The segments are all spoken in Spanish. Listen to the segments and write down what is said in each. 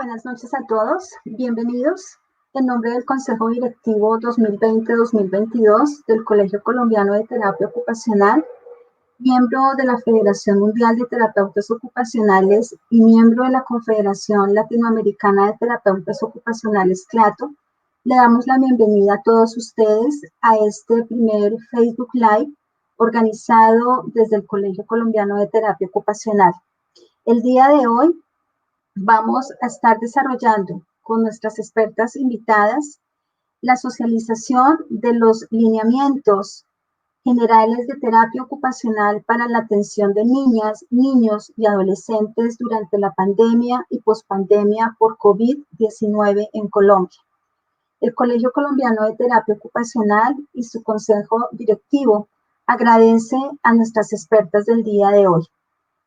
Buenas noches a todos, bienvenidos. En nombre del Consejo Directivo 2020-2022 del Colegio Colombiano de Terapia Ocupacional, miembro de la Federación Mundial de Terapeutas Ocupacionales y miembro de la Confederación Latinoamericana de Terapeutas Ocupacionales, CLATO, le damos la bienvenida a todos ustedes a este primer Facebook Live organizado desde el Colegio Colombiano de Terapia Ocupacional. El día de hoy vamos a estar desarrollando con nuestras expertas invitadas la socialización de los lineamientos generales de terapia ocupacional para la atención de niñas, niños y adolescentes durante la pandemia y pospandemia por COVID-19 en Colombia. El Colegio Colombiano de Terapia Ocupacional y su consejo directivo agradece a nuestras expertas del día de hoy.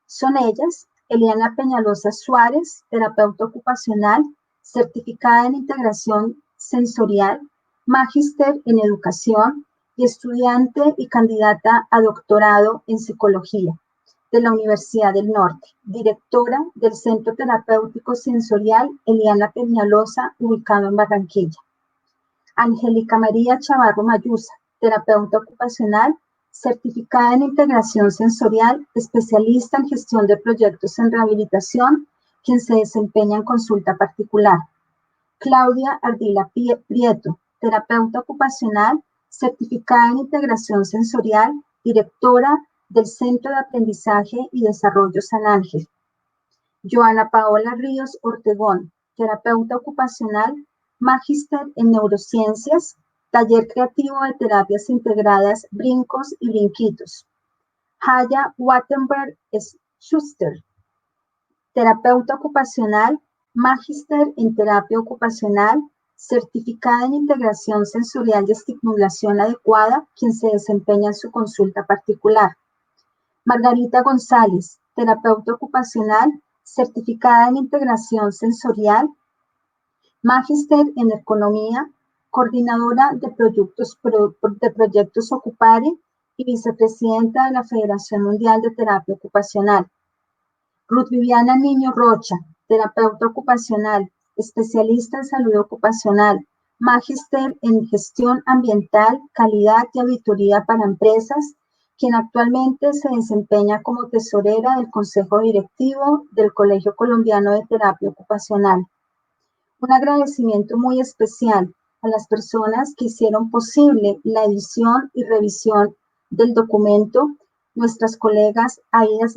Son ellas: Eliana Peñalosa Suárez, terapeuta ocupacional, certificada en integración sensorial, magíster en educación y estudiante y candidata a doctorado en psicología de la Universidad del Norte, directora del Centro Terapéutico Sensorial Eliana Peñalosa, ubicado en Barranquilla. Angélica María Chavarro Mayusa, terapeuta ocupacional, certificada en integración sensorial, especialista en gestión de proyectos en rehabilitación, quien se desempeña en consulta particular. Claudia Ardila Prieto, terapeuta ocupacional, certificada en integración sensorial, directora del Centro de Aprendizaje y Desarrollo San Ángel. Joana Paola Ríos Ortegón, terapeuta ocupacional, magíster en neurociencias, taller creativo de terapias integradas, brincos y brinquitos. Haya Wattenberg Schuster, terapeuta ocupacional, magíster en terapia ocupacional, certificada en integración sensorial y estimulación adecuada, quien se desempeña en su consulta particular. Margarita González, terapeuta ocupacional, certificada en integración sensorial, magíster en economía, coordinadora de proyectos Ocupare y vicepresidenta de la Federación Mundial de Terapia Ocupacional. Ruth Viviana Niño Rocha, terapeuta ocupacional, especialista en salud ocupacional, magíster en gestión ambiental, calidad y auditoría para empresas, quien actualmente se desempeña como tesorera del Consejo Directivo del Colegio Colombiano de Terapia Ocupacional. Un agradecimiento muy especial a las personas que hicieron posible la edición y revisión del documento, nuestras colegas Aida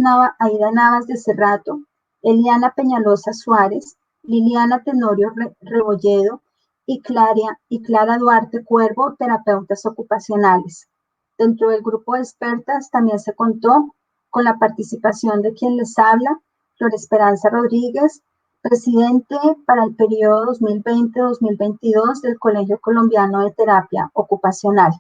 Navas de Cerrato, Eliana Peñalosa Suárez, Liliana Tenorio Rebolledo y Clara Duarte Cuervo, terapeutas ocupacionales. Dentro del grupo de expertas también se contó con la participación de quien les habla, Flor Esperanza Rodríguez, presidente para el periodo 2020-2022 del Colegio Colombiano de Terapia Ocupacional.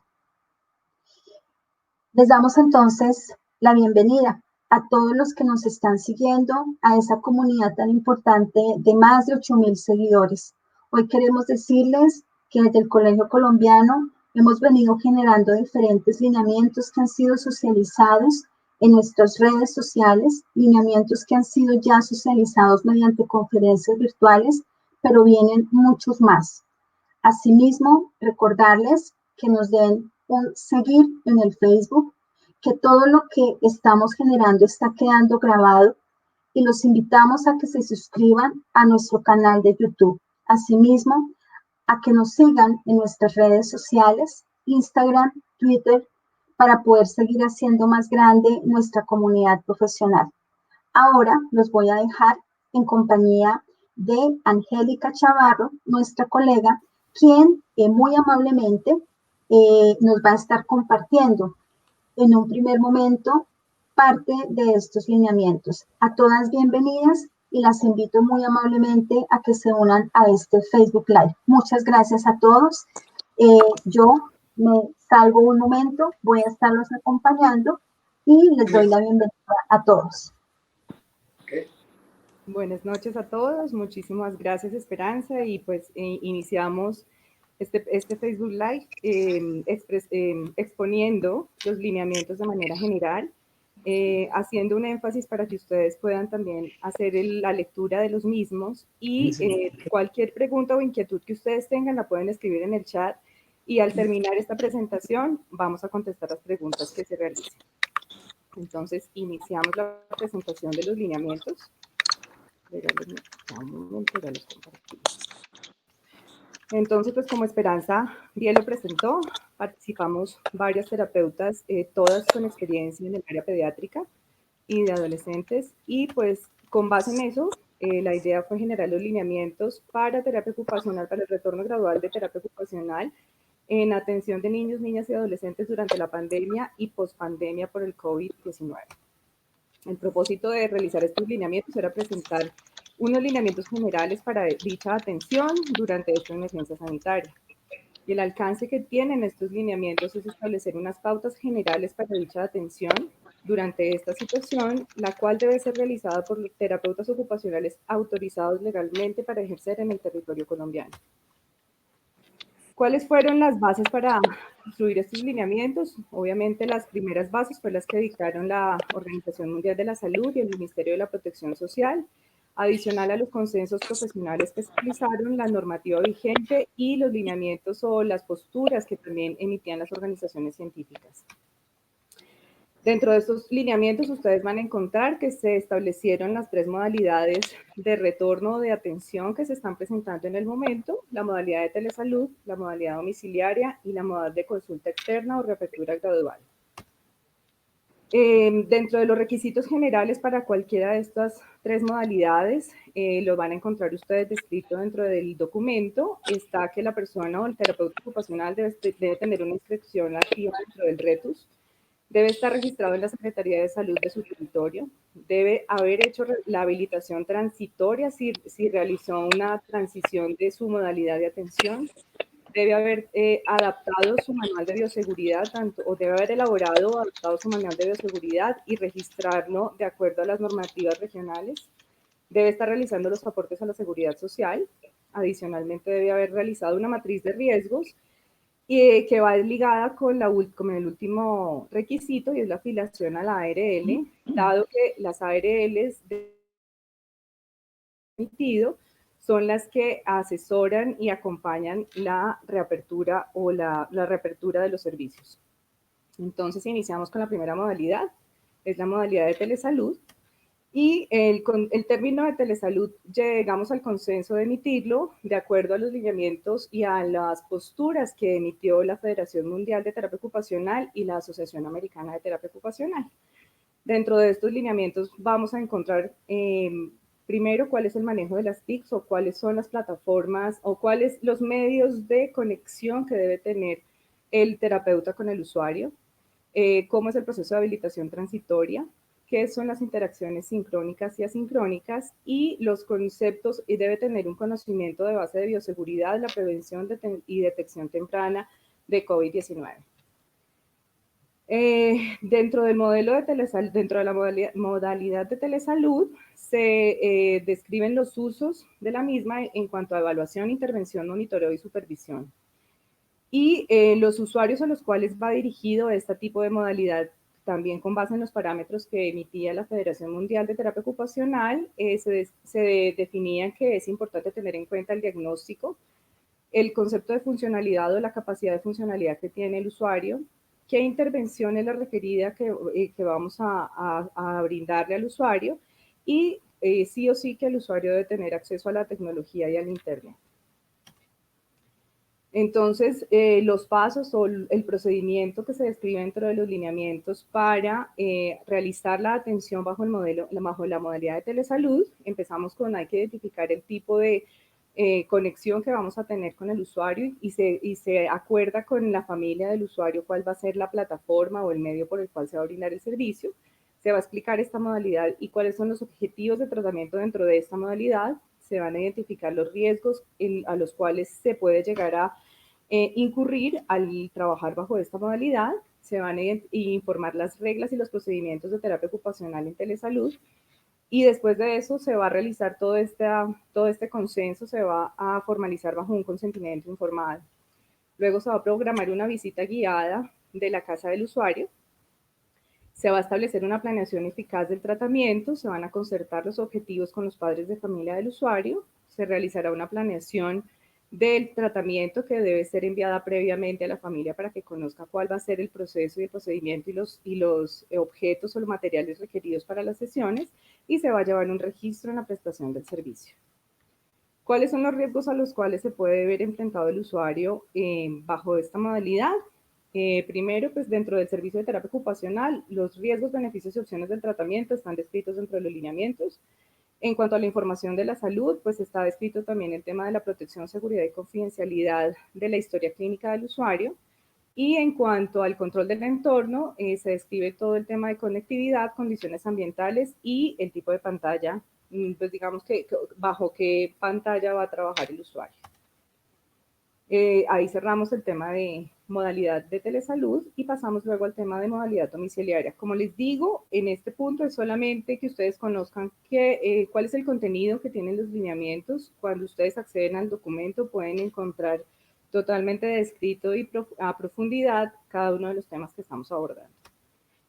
Les damos entonces la bienvenida a todos los que nos están siguiendo, a esa comunidad tan importante de más de 8,000 seguidores. Hoy queremos decirles que desde el Colegio Colombiano hemos venido generando diferentes lineamientos que han sido socializados en nuestras redes sociales, lineamientos que han sido ya socializados mediante conferencias virtuales, pero vienen muchos más. Asimismo, recordarles que nos den un seguir en el Facebook, que todo lo que estamos generando está quedando grabado y los invitamos a que se suscriban a nuestro canal de YouTube. Asimismo, a que nos sigan en nuestras redes sociales, Instagram, Twitter, para poder seguir haciendo más grande nuestra comunidad profesional. Ahora los voy a dejar en compañía de Angélica Chavarro, nuestra colega, quien muy amablemente nos va a estar compartiendo en un primer momento parte de estos lineamientos. A todas bienvenidas y las invito muy amablemente a que se unan a este Facebook Live. Muchas gracias a todos. Yo me salgo un momento, voy a estarlos acompañando y les doy la bienvenida a todos. Okay. Buenas noches a todos, muchísimas gracias Esperanza y pues iniciamos este Facebook Live exponiendo los lineamientos de manera general haciendo un énfasis para que ustedes puedan también hacer la lectura de los mismos y cualquier pregunta o inquietud que ustedes tengan la pueden escribir en el chat y al terminar esta presentación vamos a contestar las preguntas que se realicen. Entonces, iniciamos la presentación de los lineamientos. Un momento, ya los compartimos. Entonces, pues como Esperanza bien lo presentó, participamos varias terapeutas, todas con experiencia en el área pediátrica y de adolescentes, y pues con base en eso, la idea fue generar los lineamientos para terapia ocupacional, para el retorno gradual de terapia ocupacional en atención de niños, niñas y adolescentes durante la pandemia y pospandemia por el COVID-19. El propósito de realizar estos lineamientos era presentar unos lineamientos generales para dicha atención durante esta emergencia sanitaria. Y el alcance que tienen estos lineamientos es establecer unas pautas generales para dicha atención durante esta situación, la cual debe ser realizada por terapeutas ocupacionales autorizados legalmente para ejercer en el territorio colombiano. ¿Cuáles fueron las bases para construir estos lineamientos? Obviamente las primeras bases fueron las que dictaron la Organización Mundial de la Salud y el Ministerio de la Protección Social, adicional a los consensos profesionales que estabilizaron la normativa vigente y los lineamientos o las posturas que también emitían las organizaciones científicas. Dentro de estos lineamientos ustedes van a encontrar que se establecieron las 3 modalidades de retorno de atención que se están presentando en el momento, la modalidad de telesalud, la modalidad domiciliaria y la modalidad de consulta externa o reapertura gradual. Dentro de los requisitos generales para cualquiera de estas 3 modalidades, lo van a encontrar ustedes descrito dentro del documento, está que la persona o el terapeuta ocupacional debe tener una inscripción activa dentro del RETUS, debe estar registrado en la Secretaría de Salud de su territorio, debe haber hecho la habilitación transitoria si realizó una transición de su modalidad de atención, debe haber adaptado su manual de bioseguridad, o debe haber elaborado o adaptado su manual de bioseguridad y registrarlo de acuerdo a las normativas regionales, debe estar realizando los aportes a la seguridad social, adicionalmente debe haber realizado una matriz de riesgos, y que va ligada con el último requisito y es la afiliación a la ARL, dado que las ARLs emitido son las que asesoran y acompañan la reapertura o la reapertura de los servicios. Entonces iniciamos con la primera modalidad, es la modalidad de telesalud. Y el término de telesalud llegamos al consenso de emitirlo de acuerdo a los lineamientos y a las posturas que emitió la Federación Mundial de Terapia Ocupacional y la Asociación Americana de Terapia Ocupacional. Dentro de estos lineamientos vamos a encontrar primero cuál es el manejo de las TICs o cuáles son las plataformas o cuáles los medios de conexión que debe tener el terapeuta con el usuario, cómo es el proceso de habilitación transitoria, qué son las interacciones sincrónicas y asincrónicas y los conceptos, y debe tener un conocimiento de base de bioseguridad, la prevención y detección temprana de COVID-19. Dentro del modelo de telesalud, dentro de la modalidad de telesalud, se describen los usos de la misma en cuanto a evaluación, intervención, monitoreo y supervisión. Y los usuarios a los cuales va dirigido este tipo de modalidad, también con base en los parámetros que emitía la Federación Mundial de Terapia Ocupacional, se definía que es importante tener en cuenta el diagnóstico, el concepto de funcionalidad o la capacidad de funcionalidad que tiene el usuario, qué intervención es la requerida que vamos a brindarle al usuario y sí o sí que el usuario debe tener acceso a la tecnología y al internet. Entonces, los pasos o el procedimiento que se describe dentro de los lineamientos para realizar la atención bajo la modalidad de telesalud, empezamos con hay que identificar el tipo de conexión que vamos a tener con el usuario y se acuerda con la familia del usuario cuál va a ser la plataforma o el medio por el cual se va a brindar el servicio. Se va a explicar esta modalidad y cuáles son los objetivos de tratamiento dentro de esta modalidad. Se van a identificar los riesgos a los cuales se puede llegar a incurrir al trabajar bajo esta modalidad. Se van a informar las reglas y los procedimientos de terapia ocupacional en telesalud. Y después de eso se va a realizar todo este consenso, se va a formalizar bajo un consentimiento informado. Luego se va a programar una visita guiada de la casa del usuario Se va a establecer una planeación eficaz del tratamiento, se van a concertar los objetivos con los padres de familia del usuario, se realizará una planeación del tratamiento que debe ser enviada previamente a la familia para que conozca cuál va a ser el proceso y el procedimiento y los objetos o los materiales requeridos para las sesiones, y se va a llevar un registro en la prestación del servicio. ¿Cuáles son los riesgos a los cuales se puede ver enfrentado el usuario bajo esta modalidad? Primero, pues dentro del servicio de terapia ocupacional, los riesgos, beneficios y opciones del tratamiento están descritos dentro de los lineamientos. En cuanto a la información de la salud, pues está descrito también el tema de la protección, seguridad y confidencialidad de la historia clínica del usuario. Y en cuanto al control del entorno, se describe todo el tema de conectividad, condiciones ambientales y el tipo de pantalla, pues digamos que bajo qué pantalla va a trabajar el usuario. Ahí cerramos el tema de modalidad de telesalud y pasamos luego al tema de modalidad domiciliaria. Como les digo, en este punto es solamente que ustedes conozcan cuál es el contenido que tienen los lineamientos. Cuando ustedes acceden al documento pueden encontrar totalmente descrito y a profundidad cada uno de los temas que estamos abordando.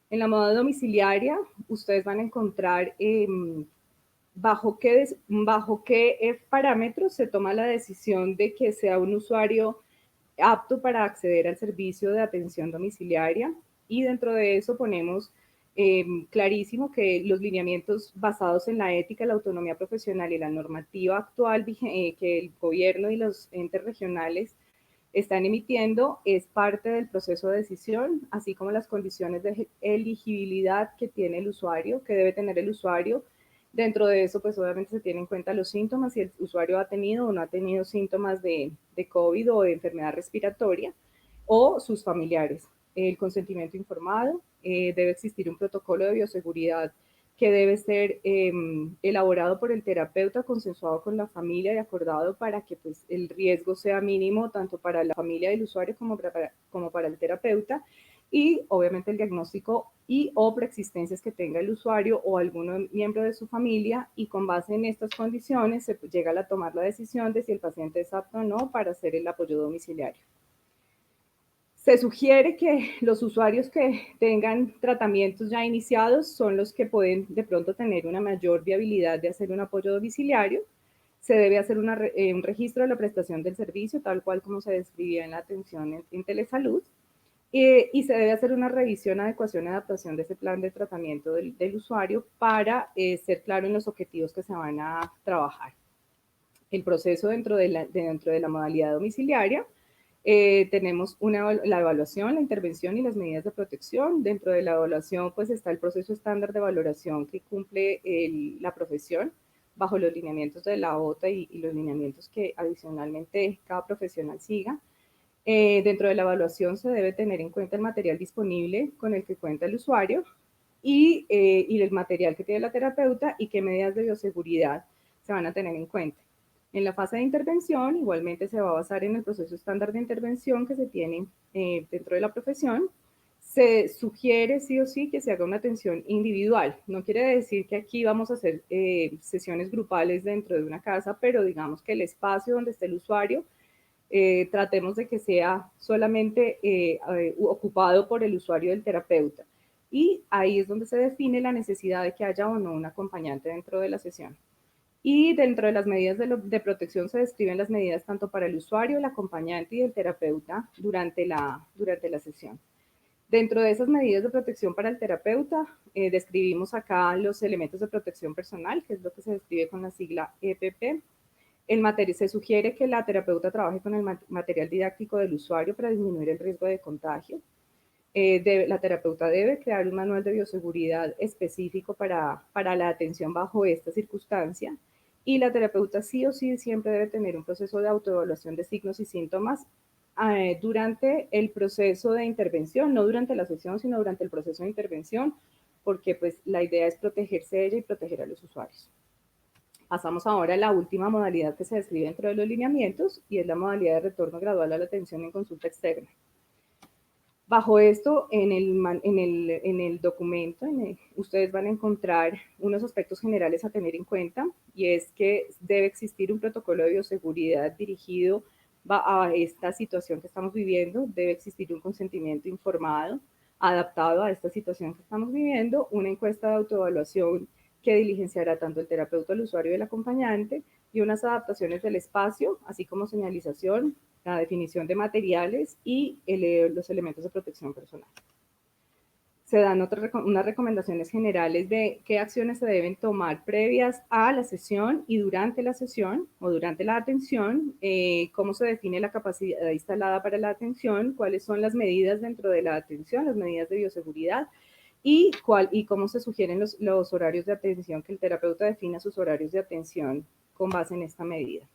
En la modalidad domiciliaria, ustedes van a encontrar bajo qué parámetros se toma la decisión de que sea un usuario apto para acceder al servicio de atención domiciliaria, y dentro de eso ponemos clarísimo que los lineamientos basados en la ética, la autonomía profesional y la normativa actual que el gobierno y los entes regionales están emitiendo es parte del proceso de decisión, así como las condiciones de elegibilidad que tiene el usuario, que debe tener el usuario. Dentro de eso, pues obviamente se tienen en cuenta los síntomas, si el usuario ha tenido o no ha tenido síntomas de COVID o de enfermedad respiratoria, o sus familiares. El consentimiento informado, debe existir un protocolo de bioseguridad que debe ser elaborado por el terapeuta, consensuado con la familia y acordado para que pues, el riesgo sea mínimo tanto para la familia del usuario como para el terapeuta, y obviamente el diagnóstico y o preexistencias que tenga el usuario o algún miembro de su familia, y con base en estas condiciones se llega a tomar la decisión de si el paciente es apto o no para hacer el apoyo domiciliario. Se sugiere que los usuarios que tengan tratamientos ya iniciados son los que pueden de pronto tener una mayor viabilidad de hacer un apoyo domiciliario. Se debe hacer un registro de la prestación del servicio, tal cual como se describía en la atención en telesalud, y se debe hacer una revisión, adecuación y adaptación de ese plan de tratamiento del usuario para ser claro en los objetivos que se van a trabajar. El proceso dentro de la modalidad domiciliaria. Tenemos la evaluación, la intervención y las medidas de protección. Dentro de la evaluación, pues está el proceso estándar de valoración que cumple la profesión bajo los lineamientos de la OTA y los lineamientos que adicionalmente cada profesional siga. Dentro de la evaluación se debe tener en cuenta el material disponible con el que cuenta el usuario y el material que tiene la terapeuta y qué medidas de bioseguridad se van a tener en cuenta. En la fase de intervención, igualmente se va a basar en el proceso estándar de intervención que se tiene dentro de la profesión. Se sugiere sí o sí que se haga una atención individual. No quiere decir que aquí vamos a hacer sesiones grupales dentro de una casa, pero digamos que el espacio donde esté el usuario, tratemos de que sea solamente ocupado por el usuario del terapeuta. Y ahí es donde se define la necesidad de que haya o no un acompañante dentro de la sesión. Y dentro de las medidas de protección se describen las medidas tanto para el usuario, el acompañante y el terapeuta durante la sesión. Dentro de esas medidas de protección para el terapeuta, describimos acá los elementos de protección personal, que es lo que se describe con la sigla EPP. Se sugiere que la terapeuta trabaje con el material didáctico del usuario para disminuir el riesgo de contagio. La terapeuta debe crear un manual de bioseguridad específico para la atención bajo esta circunstancia, y la terapeuta sí o sí siempre debe tener un proceso de autoevaluación de signos y síntomas durante el proceso de intervención, no durante la sesión, sino durante el proceso de intervención, porque pues la idea es protegerse ella y proteger a los usuarios. Pasamos ahora a la última modalidad que se describe dentro de los lineamientos, y es la modalidad de retorno gradual a la atención en consulta externa. Bajo esto, en el documento, ustedes van a encontrar unos aspectos generales a tener en cuenta, y es que debe existir un protocolo de bioseguridad dirigido a esta situación que estamos viviendo, debe existir un consentimiento informado, adaptado a esta situación que estamos viviendo, una encuesta de autoevaluación que diligenciará tanto el terapeuta, el usuario y el acompañante, y unas adaptaciones del espacio, así como señalización, la definición de materiales y los elementos de protección personal. Se dan unas recomendaciones generales de qué acciones se deben tomar previas a la sesión y durante la sesión o durante la atención, cómo se define la capacidad instalada para la atención, cuáles son las medidas dentro de la atención, las medidas de bioseguridad y cómo se sugieren los horarios de atención, que el terapeuta defina sus horarios de atención con base en esta medida.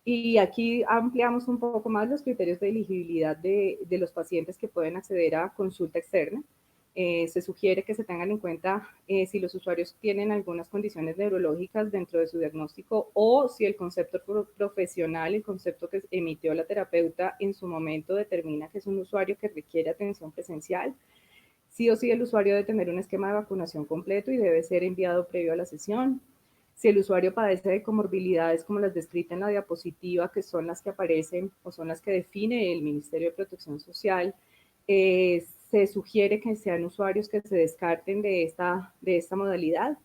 Y aquí ampliamos un poco más los criterios de elegibilidad de los pacientes que pueden acceder a consulta externa. Se sugiere que se tengan en cuenta si los usuarios tienen algunas condiciones neurológicas dentro de su diagnóstico o si el concepto profesional, el concepto que emitió la terapeuta en su momento determina que es un usuario que requiere atención presencial. Sí o sí el usuario debe tener un esquema de vacunación completo y debe ser enviado previo a la sesión. Si el usuario padece de comorbilidades como las descritas en la diapositiva, que son las que aparecen o son las que define el Ministerio de Protección Social, se sugiere que sean usuarios que se descarten de esta modalidad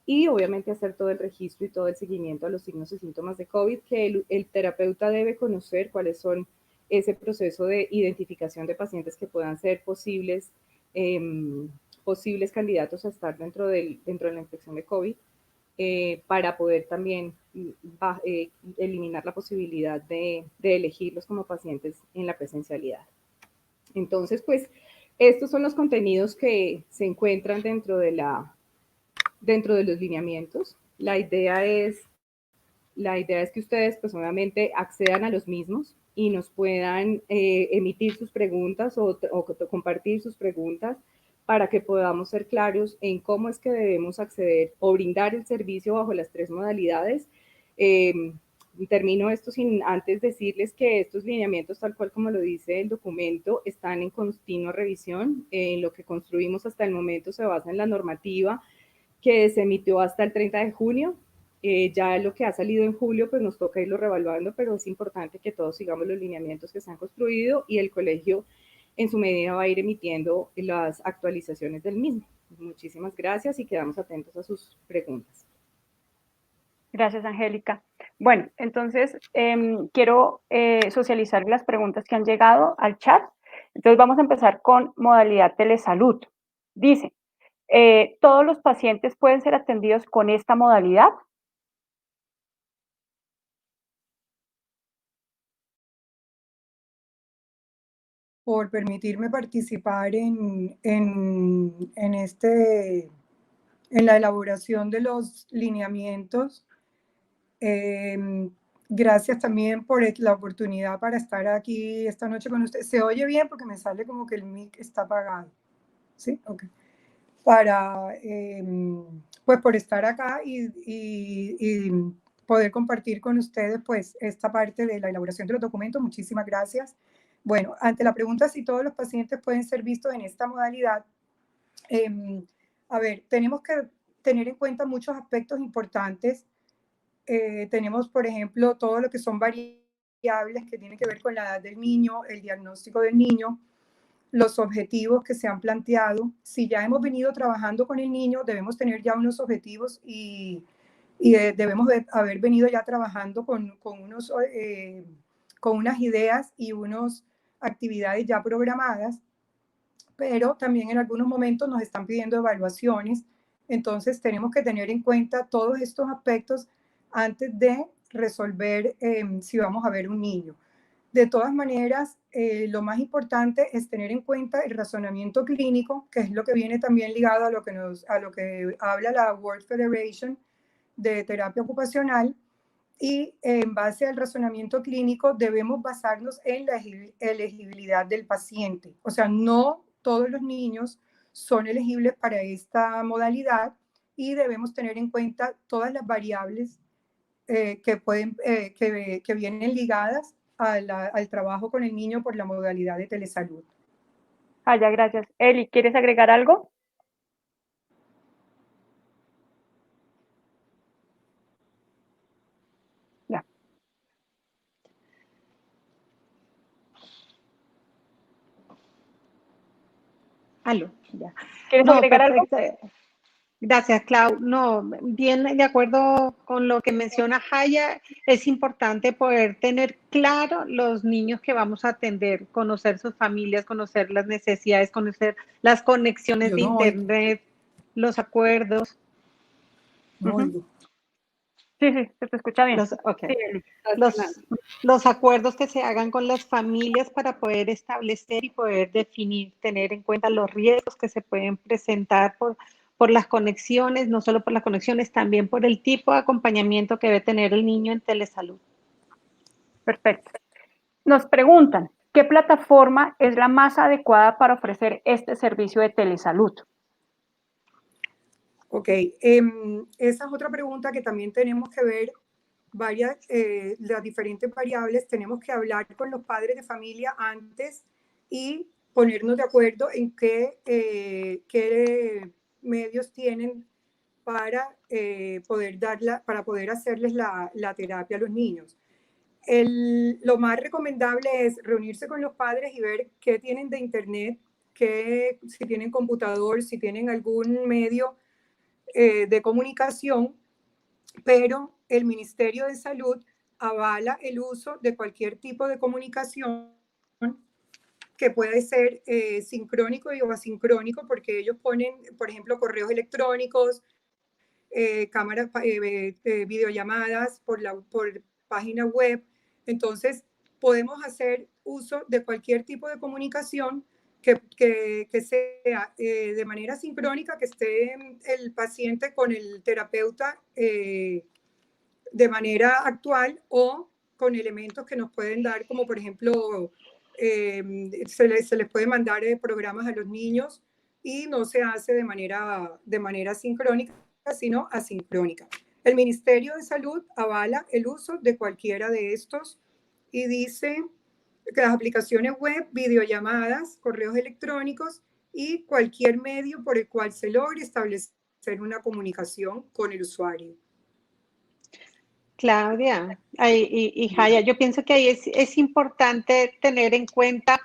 y obviamente hacer todo el registro y todo el seguimiento a los signos y síntomas de COVID, que el terapeuta debe conocer cuáles son ese proceso de identificación de pacientes que puedan ser eh, posibles candidatos a estar dentro de la infección de COVID, para poder también eliminar la posibilidad de elegirlos como pacientes en la presencialidad. Entonces, pues, estos son los contenidos que se encuentran dentro de los lineamientos. La idea es que ustedes, pues, obviamente, accedan a los mismos y nos puedan emitir sus preguntas o compartir sus preguntas para que podamos ser claros en cómo es que debemos acceder o brindar el servicio bajo las tres modalidades. Termino esto sin antes decirles que estos lineamientos, tal cual como lo dice el documento, están en continua revisión. Lo que construimos hasta el momento se basa en la normativa que se emitió hasta el 30 de junio. Ya lo que ha salido en julio, pues nos toca irlo revaluando, pero es importante que todos sigamos los lineamientos que se han construido y el colegio en su medida va a ir emitiendo las actualizaciones del mismo. Muchísimas gracias y quedamos atentos a sus preguntas. Gracias, Angélica. Bueno, entonces quiero socializar las preguntas que han llegado al chat. Entonces vamos a empezar con modalidad telesalud. Dice, ¿todos los pacientes pueden ser atendidos con esta modalidad? Por permitirme participar en la elaboración de los lineamientos. Gracias también por la oportunidad para estar aquí esta noche con ustedes. ¿Se oye bien? Porque me sale como que el mic está apagado. ¿Sí? Ok. Pues por estar acá y poder compartir con ustedes pues esta parte de la elaboración de los documentos. Muchísimas gracias. Bueno, ante la pregunta si todos los pacientes pueden ser vistos en esta modalidad, a ver, tenemos que tener en cuenta muchos aspectos importantes. Tenemos, por ejemplo, todo lo que son variables que tienen que ver con la edad del niño, el diagnóstico del niño, los objetivos que se han planteado. Si ya hemos venido trabajando con el niño, debemos tener ya unos objetivos y debemos haber venido ya trabajando con unas ideas y unas actividades ya programadas, pero también en algunos momentos nos están pidiendo evaluaciones. Entonces tenemos que tener en cuenta todos estos aspectos antes de resolver si vamos a ver un niño. De todas maneras, lo más importante es tener en cuenta el razonamiento clínico, que es lo que viene también ligado a lo que habla la World Federation de Terapia Ocupacional. Y en base al razonamiento clínico debemos basarnos en la elegibilidad del paciente. O sea, no todos los niños son elegibles para esta modalidad y debemos tener en cuenta todas las variables que vienen ligadas al trabajo con el niño por la modalidad de telesalud. Ya, gracias. Eli, ¿quieres agregar algo? Ya. Aló, ya. ¿Quieres No, agregar algo? perfecto. Gracias, Clau. No, bien de acuerdo con lo que menciona Jaya, es importante poder tener claro los niños que vamos a atender, conocer sus familias, conocer las necesidades, conocer las conexiones Yo de no oigo, internet, los acuerdos. no oigo. Sí, sí, se te escucha bien. Ok. Sí, Eli. Los acuerdos que se hagan con las familias para poder establecer y poder definir, tener en cuenta los riesgos que se pueden presentar por las conexiones, no solo por las conexiones, también por el tipo de acompañamiento que debe tener el niño en telesalud. Perfecto. Nos preguntan, ¿qué plataforma es la más adecuada para ofrecer este servicio de telesalud? Ok, esa es otra pregunta que también tenemos que ver las diferentes variables. Tenemos que hablar con los padres de familia antes y ponernos de acuerdo en qué medios tienen para para poder hacerles la terapia a los niños. Lo más recomendable es reunirse con los padres y ver qué tienen de internet, si tienen computador, si tienen algún medio de comunicación, pero el Ministerio de Salud avala el uso de cualquier tipo de comunicación que puede ser sincrónico o asincrónico, porque ellos ponen, por ejemplo, correos electrónicos, cámaras, videollamadas por página web. Entonces, podemos hacer uso de cualquier tipo de comunicación que sea de manera sincrónica, que esté el paciente con el terapeuta de manera actual o con elementos que nos pueden dar, como por ejemplo, se les puede mandar programas a los niños y no se hace de manera sincrónica, sino asincrónica. El Ministerio de Salud avala el uso de cualquiera de estos y dice que las aplicaciones web, videollamadas, correos electrónicos y cualquier medio por el cual se logre establecer una comunicación con el usuario. Claudia y Jaya, yo pienso que ahí es importante tener en cuenta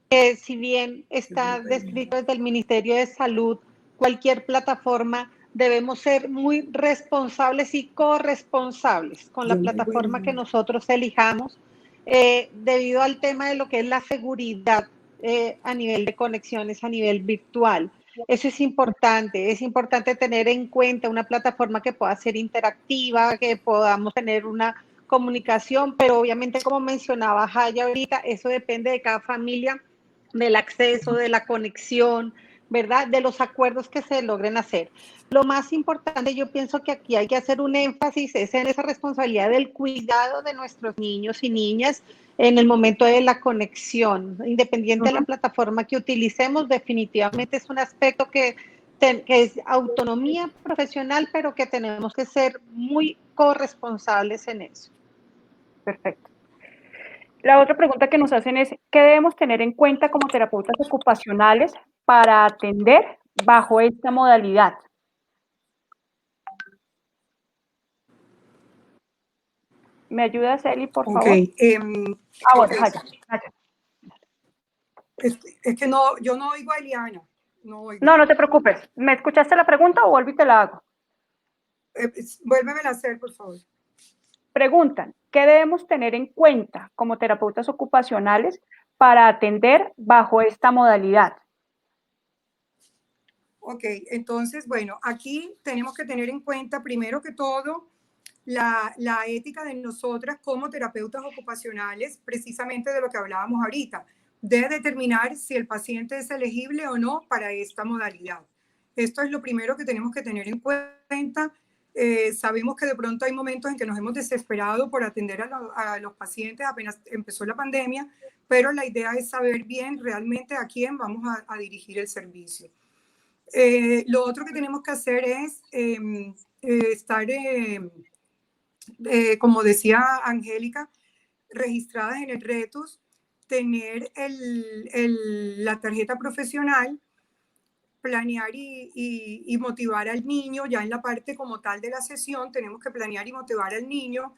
que si bien está descrito desde el Ministerio de Salud, cualquier plataforma, debemos ser muy responsables y corresponsables con la plataforma que nosotros elijamos, debido al tema de lo que es la seguridad a nivel de conexiones, a nivel virtual. Eso es importante tener en cuenta una plataforma que pueda ser interactiva, que podamos tener una comunicación, pero obviamente, como mencionaba Jaya ahorita, eso depende de cada familia, del acceso, de la conexión, ¿verdad? De los acuerdos que se logren hacer. Lo más importante, yo pienso que aquí hay que hacer un énfasis, es en esa responsabilidad del cuidado de nuestros niños y niñas en el momento de la conexión. Independiente de la plataforma que utilicemos, definitivamente es un aspecto que es autonomía profesional, pero que tenemos que ser muy corresponsables en eso. Perfecto. La otra pregunta que nos hacen es, ¿qué debemos tener en cuenta como terapeutas ocupacionales para atender bajo esta modalidad? ¿Me ayudas, Eli, por favor? Bueno, Jaya. Es que no, yo no oigo a Eliana. No te preocupes. ¿Me escuchaste la pregunta o vuelvo y te la hago? Vuélvemela a hacer, por favor. Preguntan, ¿qué debemos tener en cuenta como terapeutas ocupacionales para atender bajo esta modalidad? Ok, entonces, bueno, aquí tenemos que tener en cuenta, primero que todo, la ética de nosotras como terapeutas ocupacionales, precisamente de lo que hablábamos ahorita, de determinar si el paciente es elegible o no para esta modalidad. Esto es lo primero que tenemos que tener en cuenta. Sabemos que de pronto hay momentos en que nos hemos desesperado por atender a los pacientes apenas empezó la pandemia, pero la idea es saber bien realmente a quién vamos a dirigir el servicio. Lo otro que tenemos que hacer es estar, como decía Angélica, registradas en el RETUS, tener la tarjeta profesional, planear y motivar al niño. Ya en la parte como tal de la sesión tenemos que planear y motivar al niño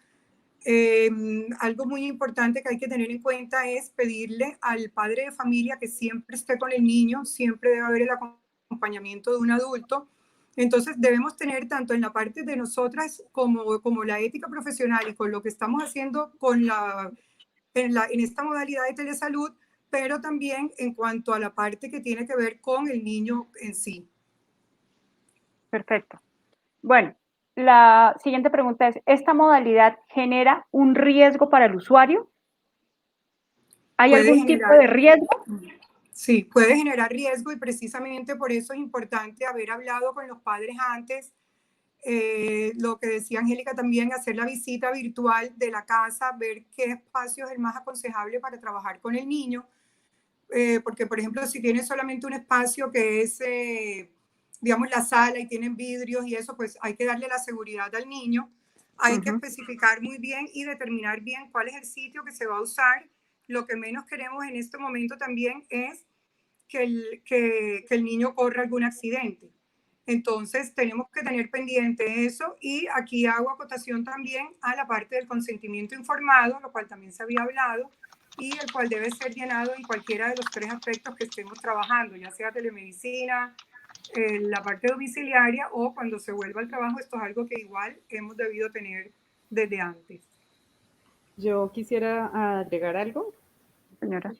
Algo muy importante que hay que tener en cuenta es pedirle al padre de familia que siempre esté con el niño, siempre debe haber el acompañamiento de un adulto. Entonces debemos tener tanto en la parte de nosotras como la ética profesional y con lo que estamos haciendo en esta modalidad de telesalud, pero también en cuanto a la parte que tiene que ver con el niño en sí. Perfecto. Bueno, la siguiente pregunta es, ¿esta modalidad genera un riesgo para el usuario? ¿Hay Puede algún tipo generar, de riesgo? sí, puede generar riesgo y precisamente por eso es importante haber hablado con los padres antes. Lo que decía Angélica también, hacer la visita virtual de la casa, ver qué espacio es el más aconsejable para trabajar con el niño. Porque, por ejemplo, si tienes solamente un espacio que es, digamos, la sala y tienen vidrios y eso, pues hay que darle la seguridad al niño. Hay que especificar muy bien y determinar bien cuál es el sitio que se va a usar. Lo que menos queremos en este momento también es que el niño corra algún accidente. Entonces, tenemos que tener pendiente eso y aquí hago acotación también a la parte del consentimiento informado, lo cual también se había hablado, y el cual debe ser llenado en cualquiera de los 3 aspectos que estemos trabajando, ya sea telemedicina, la parte domiciliaria o cuando se vuelva al trabajo. Esto es algo que igual hemos debido tener desde antes. Yo quisiera agregar algo. Señora.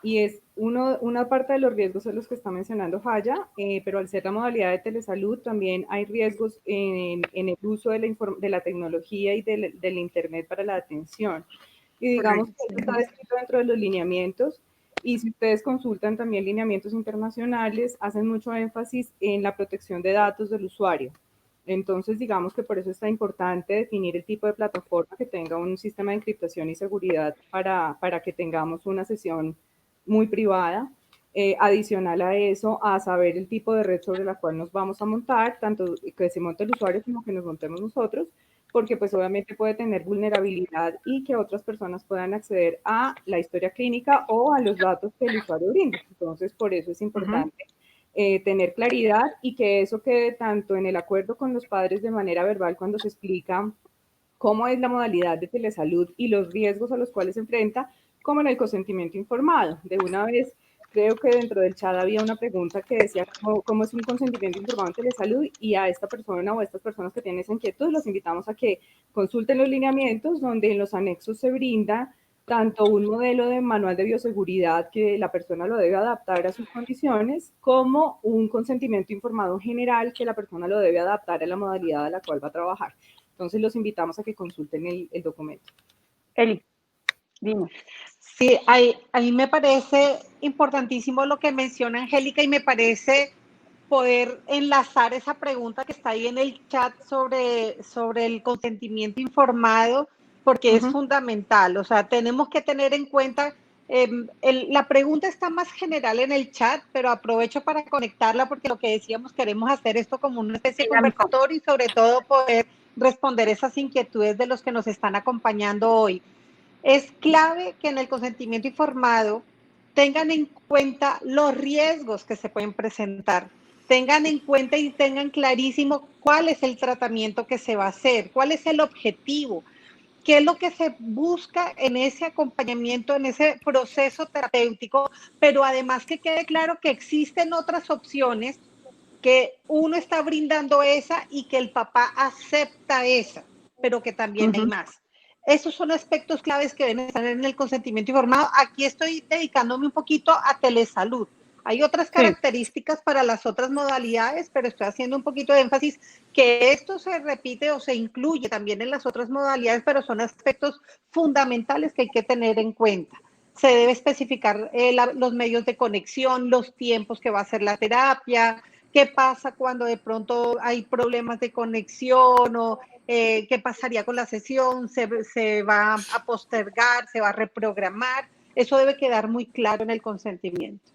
Y es una parte de los riesgos de los que está mencionando Jaya, pero al ser la modalidad de telesalud también hay riesgos en el uso de la tecnología y del Internet para la atención. Y digamos que esto está descrito dentro de los lineamientos, y si ustedes consultan también lineamientos internacionales, hacen mucho énfasis en la protección de datos del usuario. Entonces, digamos que por eso está importante definir el tipo de plataforma que tenga un sistema de encriptación y seguridad para que tengamos una sesión muy privada. Adicional a eso, a saber el tipo de red sobre la cual nos vamos a montar, tanto que se monte el usuario como que nos montemos nosotros, porque pues obviamente puede tener vulnerabilidad y que otras personas puedan acceder a la historia clínica o a los datos que el usuario brinda. Entonces, por eso es importante tener claridad y que eso quede tanto en el acuerdo con los padres de manera verbal cuando se explica cómo es la modalidad de telesalud y los riesgos a los cuales se enfrenta, como en el consentimiento informado. De una vez, creo que dentro del chat había una pregunta que decía cómo es un consentimiento informado en telesalud, y a esta persona o a estas personas que tienen esa inquietud los invitamos a que consulten los lineamientos, donde en los anexos se brinda tanto un modelo de manual de bioseguridad que la persona lo debe adaptar a sus condiciones, como un consentimiento informado general que la persona lo debe adaptar a la modalidad a la cual va a trabajar. Entonces los invitamos a que consulten el documento. Eli, dime. Sí, a mí me parece importantísimo lo que menciona Angélica y me parece poder enlazar esa pregunta que está ahí en el chat sobre el consentimiento informado, porque es fundamental. O sea, tenemos que tener en cuenta, la pregunta está más general en el chat, pero aprovecho para conectarla porque lo que decíamos, queremos hacer esto como una especie de conversatorio y sobre todo poder responder esas inquietudes de los que nos están acompañando hoy. Es clave que en el consentimiento informado tengan en cuenta los riesgos que se pueden presentar, tengan en cuenta y tengan clarísimo cuál es el tratamiento que se va a hacer, cuál es el objetivo, qué es lo que se busca en ese acompañamiento, en ese proceso terapéutico, pero además que quede claro que existen otras opciones, que uno está brindando esa y que el papá acepta esa, pero que también hay más. Esos son aspectos claves que deben estar en el consentimiento informado. Aquí estoy dedicándome un poquito a telesalud. Hay otras características para las otras modalidades, pero estoy haciendo un poquito de énfasis que esto se repite o se incluye también en las otras modalidades, pero son aspectos fundamentales que hay que tener en cuenta. Se debe especificar los medios de conexión, los tiempos que va a ser la terapia, qué pasa cuando de pronto hay problemas de conexión o qué pasaría con la sesión, se va a postergar, se va a reprogramar. Eso debe quedar muy claro en el consentimiento.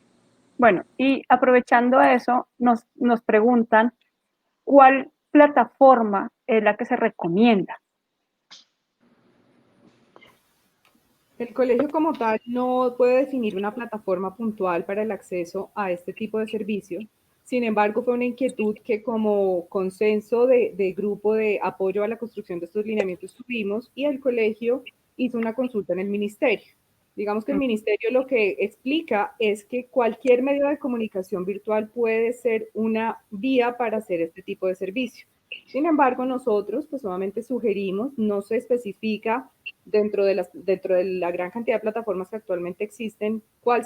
Bueno, y aprovechando eso, nos preguntan cuál plataforma es la que se recomienda. El colegio como tal no puede definir una plataforma puntual para el acceso a este tipo de servicios. Sin embargo, fue una inquietud que como consenso de grupo de apoyo a la construcción de estos lineamientos tuvimos y el colegio hizo una consulta en el ministerio. Digamos que el ministerio lo que explica es que cualquier medio de comunicación virtual puede ser una vía para hacer este tipo de servicio. Sin embargo, nosotros pues solamente sugerimos, no se especifica dentro de la gran cantidad de plataformas que actualmente existen cuál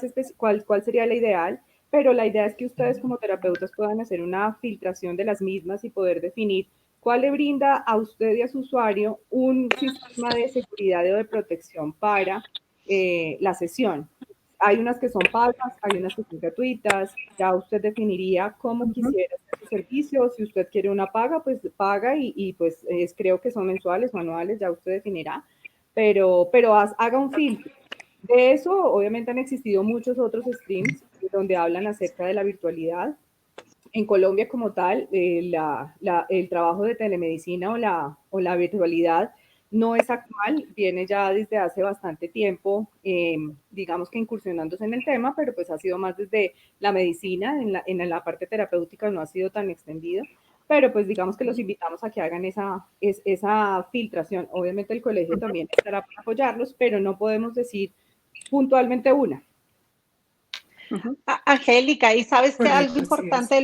sería la ideal, pero la idea es que ustedes como terapeutas puedan hacer una filtración de las mismas y poder definir cuál le brinda a usted y a su usuario un sistema de seguridad o de protección para la sesión. Hay unas que son pagas, hay unas que son gratuitas, ya usted definiría cómo quisiera hacer su servicio, si usted quiere una paga, pues paga y pues creo que son mensuales o anuales, ya usted definirá, pero haga un filtro. De eso, obviamente han existido muchos otros streams donde hablan acerca de la virtualidad. En Colombia como tal, el trabajo de telemedicina o la virtualidad no es actual, viene ya desde hace bastante tiempo, digamos que incursionándose en el tema, pero pues ha sido más desde la medicina, en la parte terapéutica no ha sido tan extendido, pero pues digamos que los invitamos a que hagan esa filtración. Obviamente el colegio también estará para apoyarlos, pero no podemos decir puntualmente una. Angélica, y sabes que Correcto, algo importante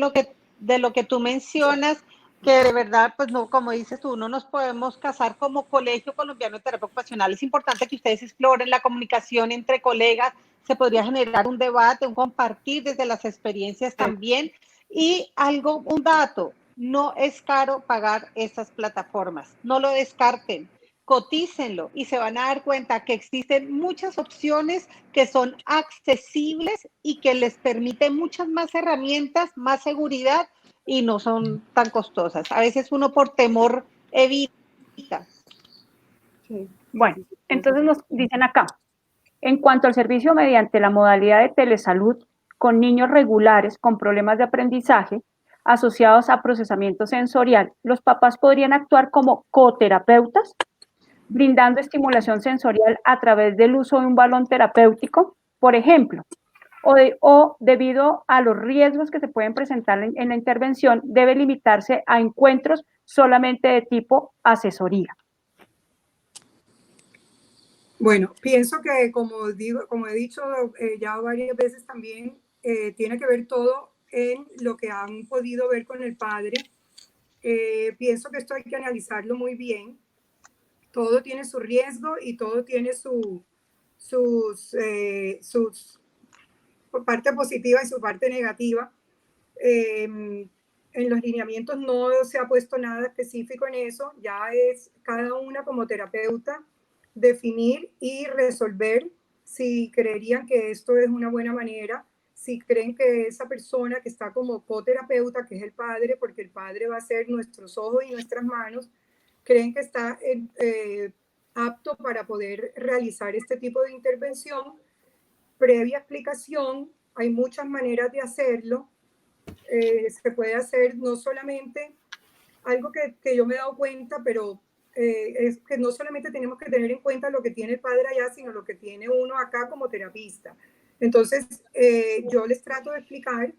de lo que tú mencionas, que de verdad, pues no, como dices tú, no nos podemos casar como Colegio Colombiano de Terapia Ocupacional. Es importante que ustedes exploren la comunicación entre colegas, se podría generar un debate, un compartir desde las experiencias también. Y un dato, no es caro pagar estas plataformas, no lo descarten. Cotícenlo y se van a dar cuenta que existen muchas opciones que son accesibles y que les permiten muchas más herramientas, más seguridad y no son tan costosas. A veces uno por temor evita. Bueno, entonces nos dicen acá, en cuanto al servicio mediante la modalidad de telesalud con niños regulares con problemas de aprendizaje asociados a procesamiento sensorial, los papás podrían actuar como coterapeutas, brindando estimulación sensorial a través del uso de un balón terapéutico, por ejemplo, o debido a los riesgos que se pueden presentar en la intervención, debe limitarse a encuentros solamente de tipo asesoría. Bueno, pienso que como he dicho ya varias veces también, tiene que ver todo en lo que han podido ver con el padre. Pienso que esto hay que analizarlo muy bien. Todo tiene su riesgo y todo tiene sus parte positiva y su parte negativa. En los lineamientos no se ha puesto nada específico en eso, ya es cada una como terapeuta definir y resolver si creerían que esto es una buena manera, si creen que esa persona que está como coterapeuta, que es el padre, porque el padre va a ser nuestros ojos y nuestras manos, creen que está apto para poder realizar este tipo de intervención. Previa explicación, hay muchas maneras de hacerlo. Se puede hacer no solamente algo que yo me he dado cuenta, pero es que no solamente tenemos que tener en cuenta lo que tiene el padre allá, sino lo que tiene uno acá como terapista. Entonces, yo les trato de explicar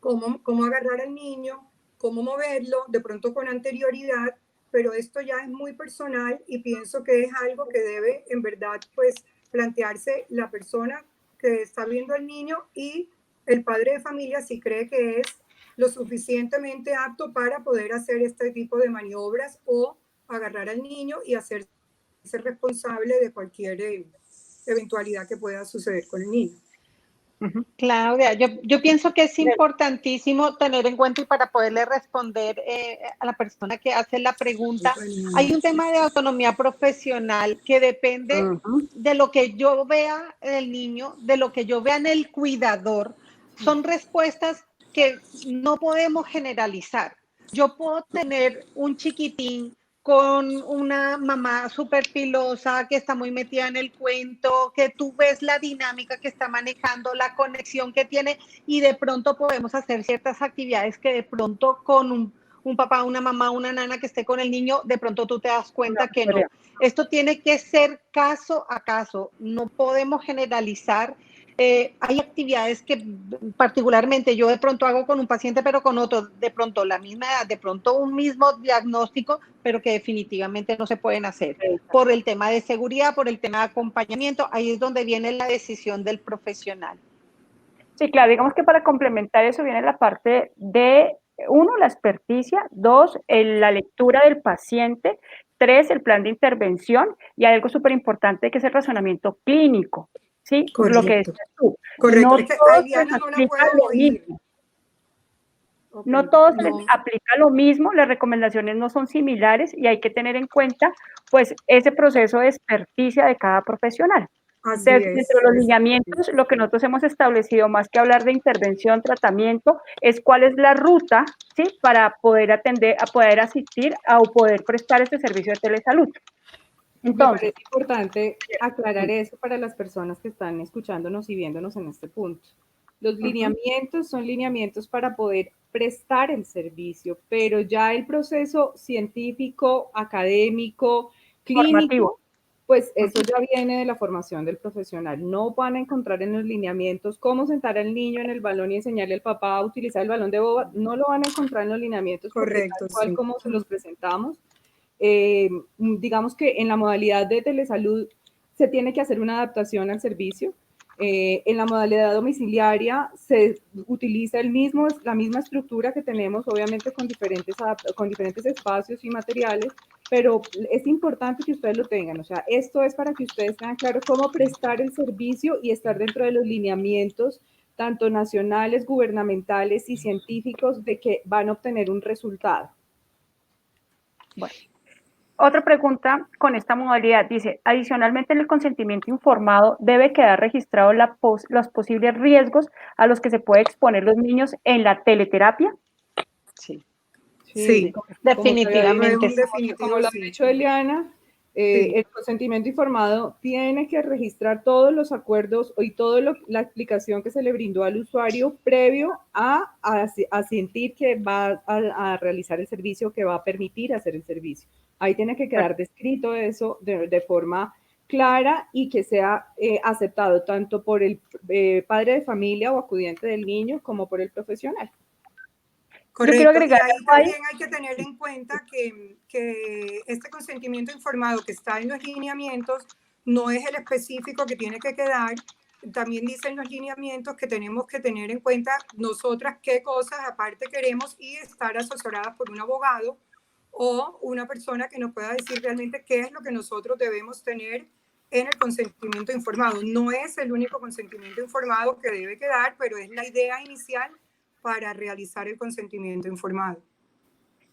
cómo agarrar al niño, cómo moverlo, de pronto con anterioridad, pero esto ya es muy personal y pienso que es algo que debe en verdad pues plantearse la persona que está viendo al niño y el padre de familia si cree que es lo suficientemente apto para poder hacer este tipo de maniobras o agarrar al niño y hacerse responsable de cualquier eventualidad que pueda suceder con el niño. Claudia, yo pienso que es importantísimo tener en cuenta y para poderle responder a la persona que hace la pregunta, hay un tema de autonomía profesional que depende de lo que yo vea en el niño, de lo que yo vea en el cuidador. Son respuestas que no podemos generalizar. Yo puedo tener un chiquitín con una mamá súper pilosa que está muy metida en el cuento, que tú ves la dinámica que está manejando, la conexión que tiene y de pronto podemos hacer ciertas actividades que de pronto con un papá, una mamá, una nana que esté con el niño, de pronto tú te das cuenta que no. Esto tiene que ser caso a caso, no podemos generalizar. Hay actividades que particularmente yo de pronto hago con un paciente, pero con otro, de pronto la misma edad, de pronto un mismo diagnóstico, pero que definitivamente no se pueden hacer por el tema de seguridad, por el tema de acompañamiento. Ahí es donde viene la decisión del profesional. Sí, claro, digamos que para complementar eso viene la parte de, uno, la experticia, dos, la lectura del paciente, tres, el plan de intervención y algo súper importante que es el razonamiento clínico, ¿sí? Correcto. Lo que decías tú. Correcto, No es que todos a se les Iliana no la aplica puedo lo oír. mismo. Okay, No todos se les no. aplica lo mismo, las recomendaciones no son similares y hay que tener en cuenta, pues, ese proceso de experticia de cada profesional. Así Dentro es. de los lineamientos, lo que nosotros hemos establecido, más que hablar de intervención, tratamiento, es cuál es la ruta, ¿sí? Para poder atender, a poder asistir o poder prestar este servicio de telesalud. Me Entonces, parece importante aclarar eso para las personas que están escuchándonos y viéndonos en este punto. Los lineamientos son lineamientos para poder prestar el servicio, pero ya el proceso científico, académico, formativo. clínico, pues eso ya viene de la formación del profesional. No van a encontrar en los lineamientos cómo sentar al niño en el balón y enseñarle al papá a utilizar el balón de boba. No lo van a encontrar en los lineamientos porque Correcto, tal cual sí. como se los presentamos. Digamos que en la modalidad de telesalud se tiene que hacer una adaptación al servicio. En la modalidad domiciliaria se utiliza la misma estructura que tenemos, obviamente con diferentes espacios y materiales, pero es importante que ustedes lo tengan. O sea, esto es para que ustedes tengan claro cómo prestar el servicio y estar dentro de los lineamientos tanto nacionales, gubernamentales y científicos de que van a obtener un resultado. Bueno. Otra pregunta con esta modalidad dice, adicionalmente en el consentimiento informado debe quedar registrado los posibles riesgos a los que se puede exponer los niños en la teleterapia. Sí, Sí, definitivamente. Como lo ha dicho Eliana, el consentimiento informado tiene que registrar todos los acuerdos y toda la explicación que se le brindó al usuario previo a sentir que va a realizar el servicio, que va a permitir hacer el servicio. Ahí tiene que quedar descrito eso de forma clara y que sea aceptado tanto por el padre de familia o acudiente del niño como por el profesional. Correcto. Yo quiero agregar y ahí también hay que tener en cuenta que este consentimiento informado que está en los lineamientos no es el específico que tiene que quedar. También dicen los lineamientos que tenemos que tener en cuenta nosotras qué cosas aparte queremos y estar asesoradas por un abogado o una persona que nos pueda decir realmente qué es lo que nosotros debemos tener en el consentimiento informado. No es el único consentimiento informado que debe quedar, pero es la idea inicial para realizar el consentimiento informado.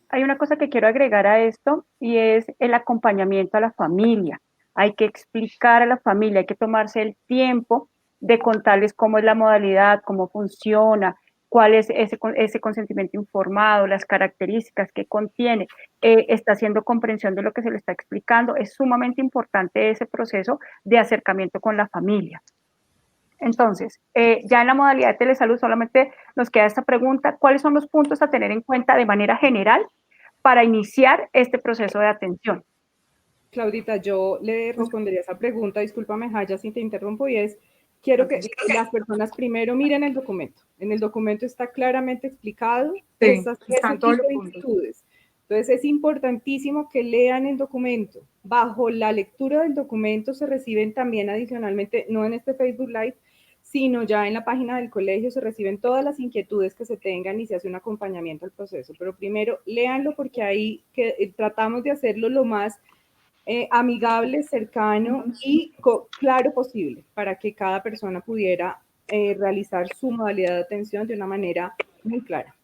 Hay una cosa que quiero agregar a esto y es el acompañamiento a la familia. Hay que explicar a la familia, hay que tomarse el tiempo de contarles cómo es la modalidad, cómo funciona, cuál es ese consentimiento informado, las características que contiene, está haciendo comprensión de lo que se le está explicando. Es sumamente importante ese proceso de acercamiento con la familia. Entonces, ya en la modalidad de telesalud solamente nos queda esta pregunta, ¿cuáles son los puntos a tener en cuenta de manera general para iniciar este proceso de atención? Claudita, yo le respondería esa pregunta, discúlpame Jaya si te interrumpo, y es, quiero que las personas primero miren el documento. En el documento está claramente explicado ese tipo de inquietudes. Entonces es importantísimo que lean el documento. Bajo la lectura del documento se reciben también adicionalmente, no en este Facebook Live, sino ya en la página del colegio se reciben todas las inquietudes que se tengan y se hace un acompañamiento al proceso. Pero primero, léanlo porque ahí tratamos de hacerlo lo más amigable, cercano y claro posible para que cada persona pudiera realizar su modalidad de atención de una manera muy clara.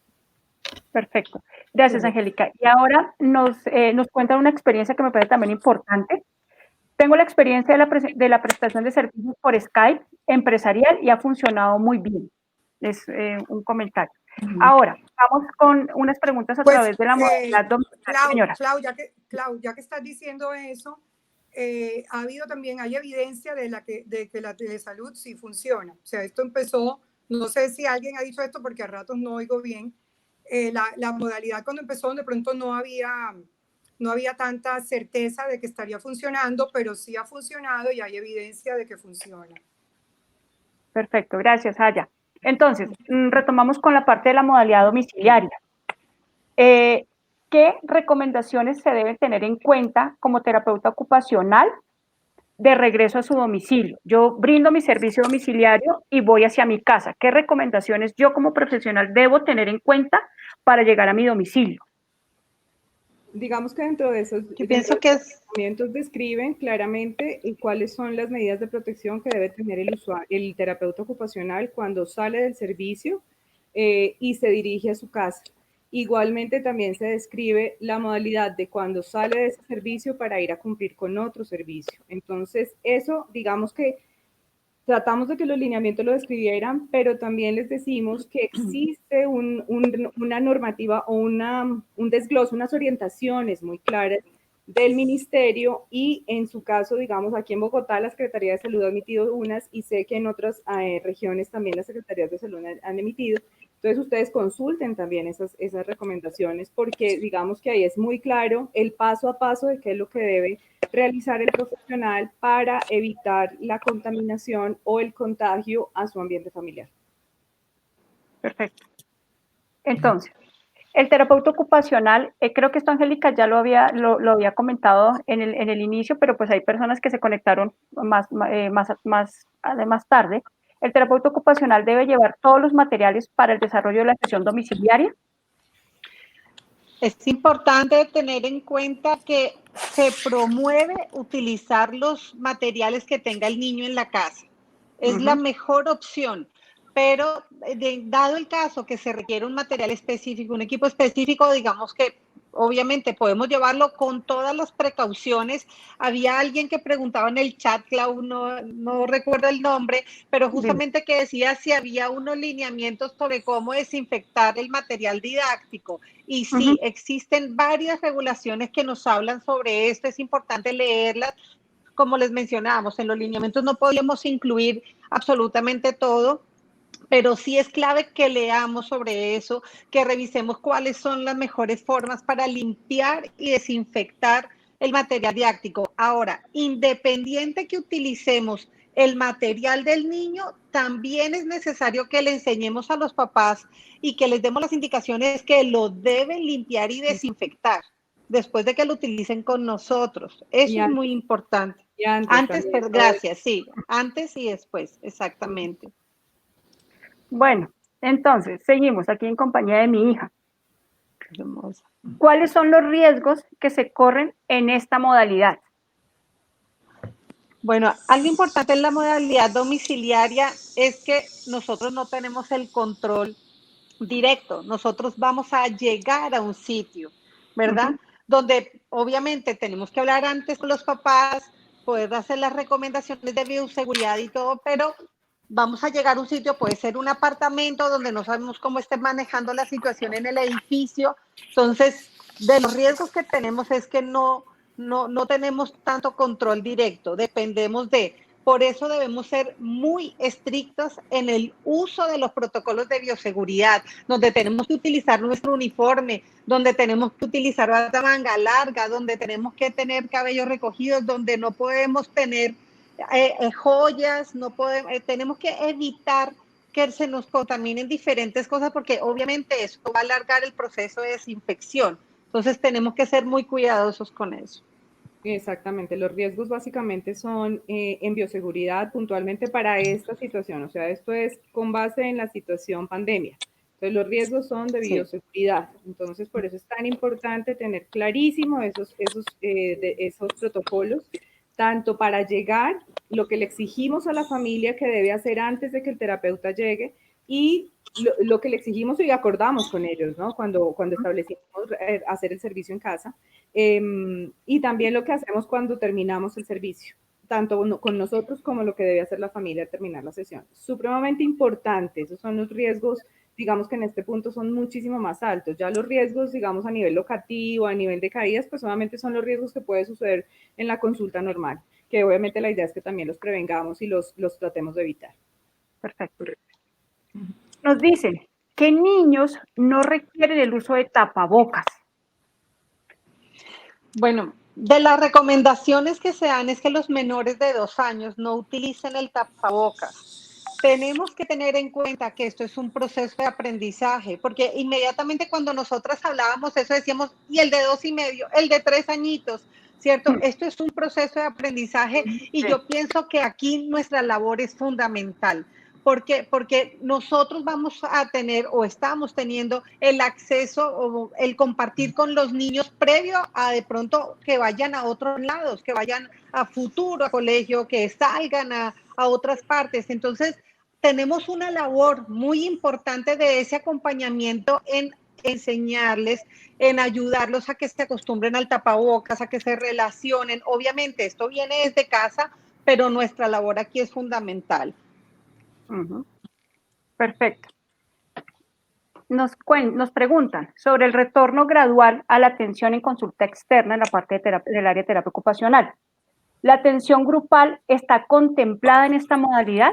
Perfecto. Gracias, Angélica. Y ahora nos cuenta una experiencia que me parece también importante. Tengo la experiencia de la prestación de servicios por Skype empresarial y ha funcionado muy bien. Es un comentario. Ahora, vamos con unas preguntas a través de la modalidad domiciliaria. Clau, ya que estás diciendo eso, hay evidencia de que la telesalud sí funciona. O sea, esto empezó, no sé si alguien ha dicho esto porque a ratos no oigo bien, la modalidad cuando empezó, de pronto no había tanta certeza de que estaría funcionando, pero sí ha funcionado y hay evidencia de que funciona. Perfecto, gracias, Haya. Entonces, retomamos con la parte de la modalidad domiciliaria. ¿Qué recomendaciones se deben tener en cuenta como terapeuta ocupacional de regreso a su domicilio? Yo brindo mi servicio domiciliario y voy hacia mi casa. ¿Qué recomendaciones yo como profesional debo tener en cuenta para llegar a mi domicilio? Digamos que dentro de esos Yo pienso que documentos describen claramente cuáles son las medidas de protección que debe tener el terapeuta ocupacional cuando sale del servicio y se dirige a su casa. Igualmente también se describe la modalidad de cuando sale de ese servicio para ir a cumplir con otro servicio. Entonces, eso, digamos que tratamos de que los lineamientos lo describieran, pero también les decimos que existe una normativa o un desglose, unas orientaciones muy claras del ministerio y en su caso, digamos, aquí en Bogotá la Secretaría de Salud ha emitido unas y sé que en otras regiones también las Secretarías de Salud han emitido. Entonces ustedes consulten también esas recomendaciones porque digamos que ahí es muy claro el paso a paso de qué es lo que debe realizar el profesional para evitar la contaminación o el contagio a su ambiente familiar. Perfecto. Entonces, el terapeuta ocupacional, creo que esto Angélica ya lo había comentado en el inicio, pero pues hay personas que se conectaron más tarde. ¿El terapeuta ocupacional debe llevar todos los materiales para el desarrollo de la sesión domiciliaria? Es importante tener en cuenta que se promueve utilizar los materiales que tenga el niño en la casa. Es la mejor opción, pero dado el caso que se requiere un material específico, un equipo específico, digamos que obviamente podemos llevarlo con todas las precauciones. Había alguien que preguntaba en el chat, Clau, no recuerdo el nombre, pero justamente que decía si había unos lineamientos sobre cómo desinfectar el material didáctico. Y sí, existen varias regulaciones que nos hablan sobre esto, es importante leerlas. Como les mencionábamos, en los lineamientos no podíamos incluir absolutamente todo, pero sí es clave que leamos sobre eso, que revisemos cuáles son las mejores formas para limpiar y desinfectar el material didáctico. Ahora, independiente que utilicemos el material del niño, también es necesario que le enseñemos a los papás y que les demos las indicaciones que lo deben limpiar y desinfectar después de que lo utilicen con nosotros. Eso es muy importante. Antes, pero gracias, sí, antes y después, exactamente. Bueno, entonces, seguimos aquí en compañía de mi hija. ¿Cuáles son los riesgos que se corren en esta modalidad? Bueno, algo importante en la modalidad domiciliaria es que nosotros no tenemos el control directo. Nosotros vamos a llegar a un sitio, ¿verdad? Donde obviamente tenemos que hablar antes con los papás, poder hacer las recomendaciones de bioseguridad y todo, pero vamos a llegar a un sitio, puede ser un apartamento donde no sabemos cómo esté manejando la situación en el edificio. Entonces, de los riesgos que tenemos es que no tenemos tanto control directo, dependemos de. Por eso debemos ser muy estrictos en el uso de los protocolos de bioseguridad, donde tenemos que utilizar nuestro uniforme, donde tenemos que utilizar bata manga larga, donde tenemos que tener cabellos recogidos, donde no podemos tener joyas, no podemos, tenemos que evitar que se nos contaminen diferentes cosas porque obviamente eso va a alargar el proceso de desinfección. Entonces tenemos que ser muy cuidadosos con eso. Exactamente, los riesgos básicamente son en bioseguridad puntualmente para esta situación, o sea, esto es con base en la situación pandemia. Entonces, los riesgos son de bioseguridad. Entonces, por eso es tan importante tener clarísimo esos protocolos, tanto para llegar, lo que le exigimos a la familia que debe hacer antes de que el terapeuta llegue y lo que le exigimos y acordamos con ellos, ¿no? Cuando establecimos hacer el servicio en casa. Y también lo que hacemos cuando terminamos el servicio, tanto con nosotros como lo que debe hacer la familia al terminar la sesión. Supremamente importante, esos son los riesgos, digamos que en este punto son muchísimo más altos. Ya los riesgos, digamos, a nivel locativo, a nivel de caídas, pues solamente son los riesgos que puede suceder en la consulta normal, que obviamente la idea es que también los prevengamos y los tratemos de evitar. Perfecto. Nos dicen, ¿qué niños no requieren el uso de tapabocas? Bueno, de las recomendaciones que se dan es que los menores de 2 años no utilicen el tapabocas. Tenemos que tener en cuenta que esto es un proceso de aprendizaje, porque inmediatamente cuando nosotras hablábamos eso decíamos, y el de 2 y medio, el de 3 añitos, ¿cierto? Esto es un proceso de aprendizaje y yo pienso que aquí nuestra labor es fundamental. ¿Por qué? Porque nosotros vamos a tener o estamos teniendo el acceso o el compartir con los niños previo a de pronto que vayan a otros lados, que vayan a futuro, a colegio, que salgan a otras partes. Entonces, tenemos una labor muy importante de ese acompañamiento en enseñarles, en ayudarlos a que se acostumbren al tapabocas, a que se relacionen. Obviamente, esto viene desde casa, pero nuestra labor aquí es fundamental. Perfecto. Nos preguntan sobre el retorno gradual a la atención en consulta externa en la parte del área de terapia ocupacional. ¿La atención grupal está contemplada en esta modalidad?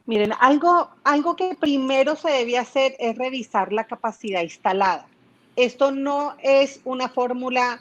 Miren, algo que primero se debe hacer es revisar la capacidad instalada. Esto no es una fórmula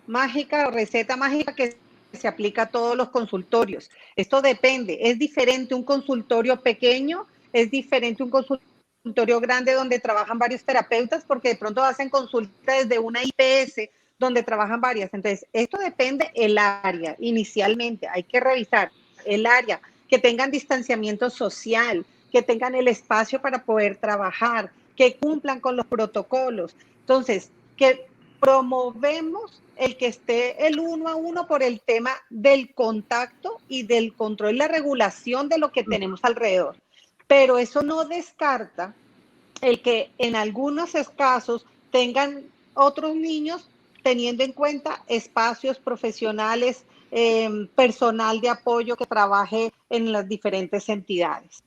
mágica o receta mágica que se aplica a todos los consultorios. Esto depende, es diferente un consultorio pequeño, es diferente un consultorio grande donde trabajan varios terapeutas porque de pronto hacen consulta desde una IPS donde trabajan varias. Entonces, esto depende el área inicialmente, hay que revisar el área, que tengan distanciamiento social, que tengan el espacio para poder trabajar, que cumplan con los protocolos. Entonces, que promovemos el que esté el 1-a-1 por el tema del contacto y del control y la regulación de lo que tenemos alrededor. Pero eso no descarta el que en algunos casos tengan otros niños teniendo en cuenta espacios profesionales, personal de apoyo que trabaje en las diferentes entidades.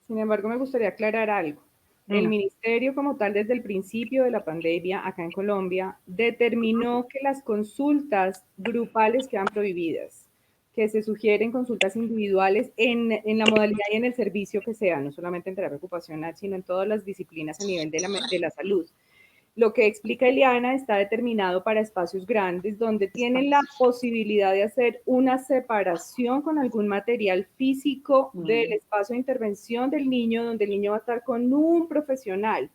Sin embargo, me gustaría aclarar algo. El ministerio como tal, desde el principio de la pandemia acá en Colombia, determinó que las consultas grupales quedan prohibidas, que se sugieren consultas individuales en la modalidad y en el servicio que sea, no solamente en terapia ocupacional, sino en todas las disciplinas a nivel de la salud. Lo que explica Eliana está determinado para espacios grandes donde tienen la posibilidad de hacer una separación con algún material físico del espacio de intervención del niño, donde el niño va a estar con un profesional,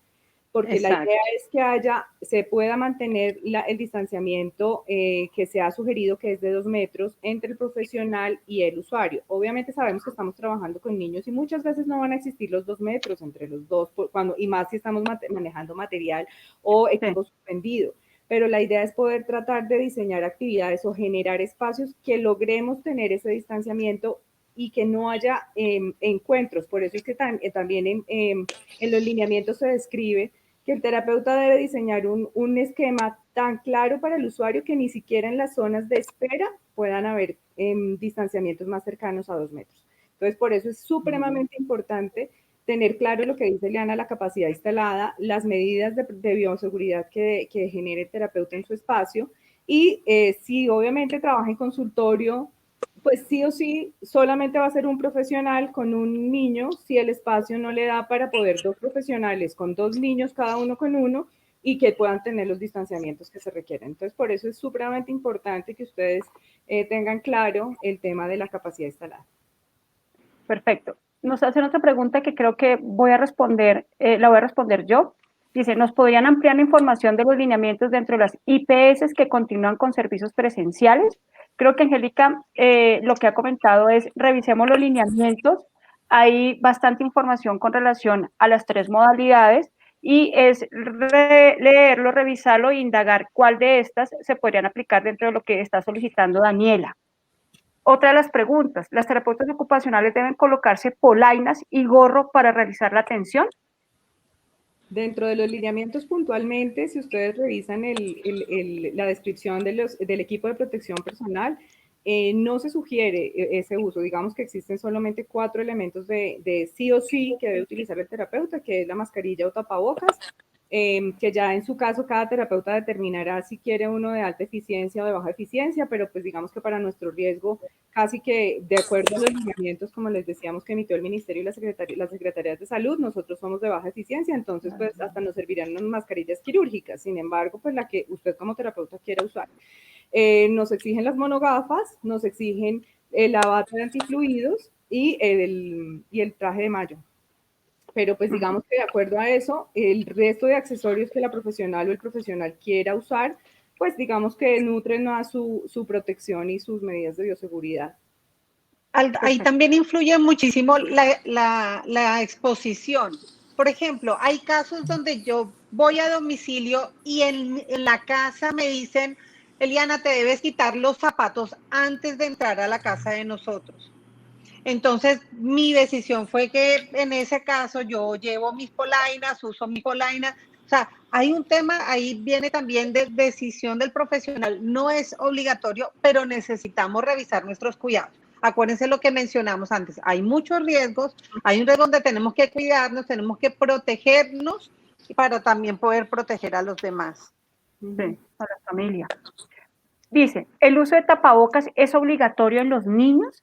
porque la idea es que se pueda mantener el distanciamiento que se ha sugerido, que es de 2 metros, entre el profesional y el usuario. Obviamente sabemos que estamos trabajando con niños y muchas veces no van a existir los 2 metros entre los dos, y más si estamos manejando material o equipo suspendido. Pero la idea es poder tratar de diseñar actividades o generar espacios que logremos tener ese distanciamiento y que no haya encuentros. Por eso es que también en los lineamientos se describe que el terapeuta debe diseñar un esquema tan claro para el usuario que ni siquiera en las zonas de espera puedan haber distanciamientos más cercanos a 2 metros. Entonces, por eso es supremamente importante tener claro lo que dice Eliana, la capacidad instalada, las medidas de bioseguridad que genere el terapeuta en su espacio y si obviamente trabaja en consultorio, pues sí o sí, solamente va a ser un profesional con un niño si el espacio no le da para poder 2 profesionales con 2 niños, cada uno con uno, y que puedan tener los distanciamientos que se requieren. Entonces, por eso es supremamente importante que ustedes tengan claro el tema de la capacidad instalada. Perfecto. Nos hacen otra pregunta que creo que voy a responder, la voy a responder yo. Dice, ¿nos podrían ampliar la información de los lineamientos dentro de las IPS que continúan con servicios presenciales? Creo que Angélica lo que ha comentado es, revisemos los lineamientos. Hay bastante información con relación a las 3 modalidades y es leerlo, revisarlo e indagar cuál de estas se podrían aplicar dentro de lo que está solicitando Daniela. Otra de las preguntas, ¿las terapeutas ocupacionales deben colocarse polainas y gorro para realizar la atención? Dentro de los lineamientos puntualmente, si ustedes revisan la descripción del equipo de protección personal, no se sugiere ese uso. Digamos que existen solamente 4 elementos de sí o sí que debe utilizar el terapeuta, que es la mascarilla o tapabocas, que ya en su caso cada terapeuta determinará si quiere uno de alta eficiencia o de baja eficiencia, pero pues digamos que para nuestro riesgo, casi que de acuerdo a los lineamientos, como les decíamos, que emitió el Ministerio y las Secretarías de Salud, nosotros somos de baja eficiencia, entonces pues hasta nos servirían unas mascarillas quirúrgicas. Sin embargo, pues la que usted como terapeuta quiera usar. Nos exigen las monogafas, nos exigen la bata de antifluidos y el traje de mayo. Pero pues digamos que de acuerdo a eso, el resto de accesorios que la profesional o el profesional quiera usar, pues digamos que nutren más su protección y sus medidas de bioseguridad. Ahí también influye muchísimo la exposición. Por ejemplo, hay casos donde yo voy a domicilio y en la casa me dicen, Eliana, te debes quitar los zapatos antes de entrar a la casa de nosotros. Entonces, mi decisión fue que en ese caso yo llevo mis polainas, uso mis polainas. O sea, hay un tema, ahí viene también de decisión del profesional. No es obligatorio, pero necesitamos revisar nuestros cuidados. Acuérdense lo que mencionamos antes. Hay muchos riesgos, hay un riesgo donde tenemos que cuidarnos, tenemos que protegernos para también poder proteger a los demás. Sí, a la familia. Dice, ¿el uso de tapabocas es obligatorio en los niños?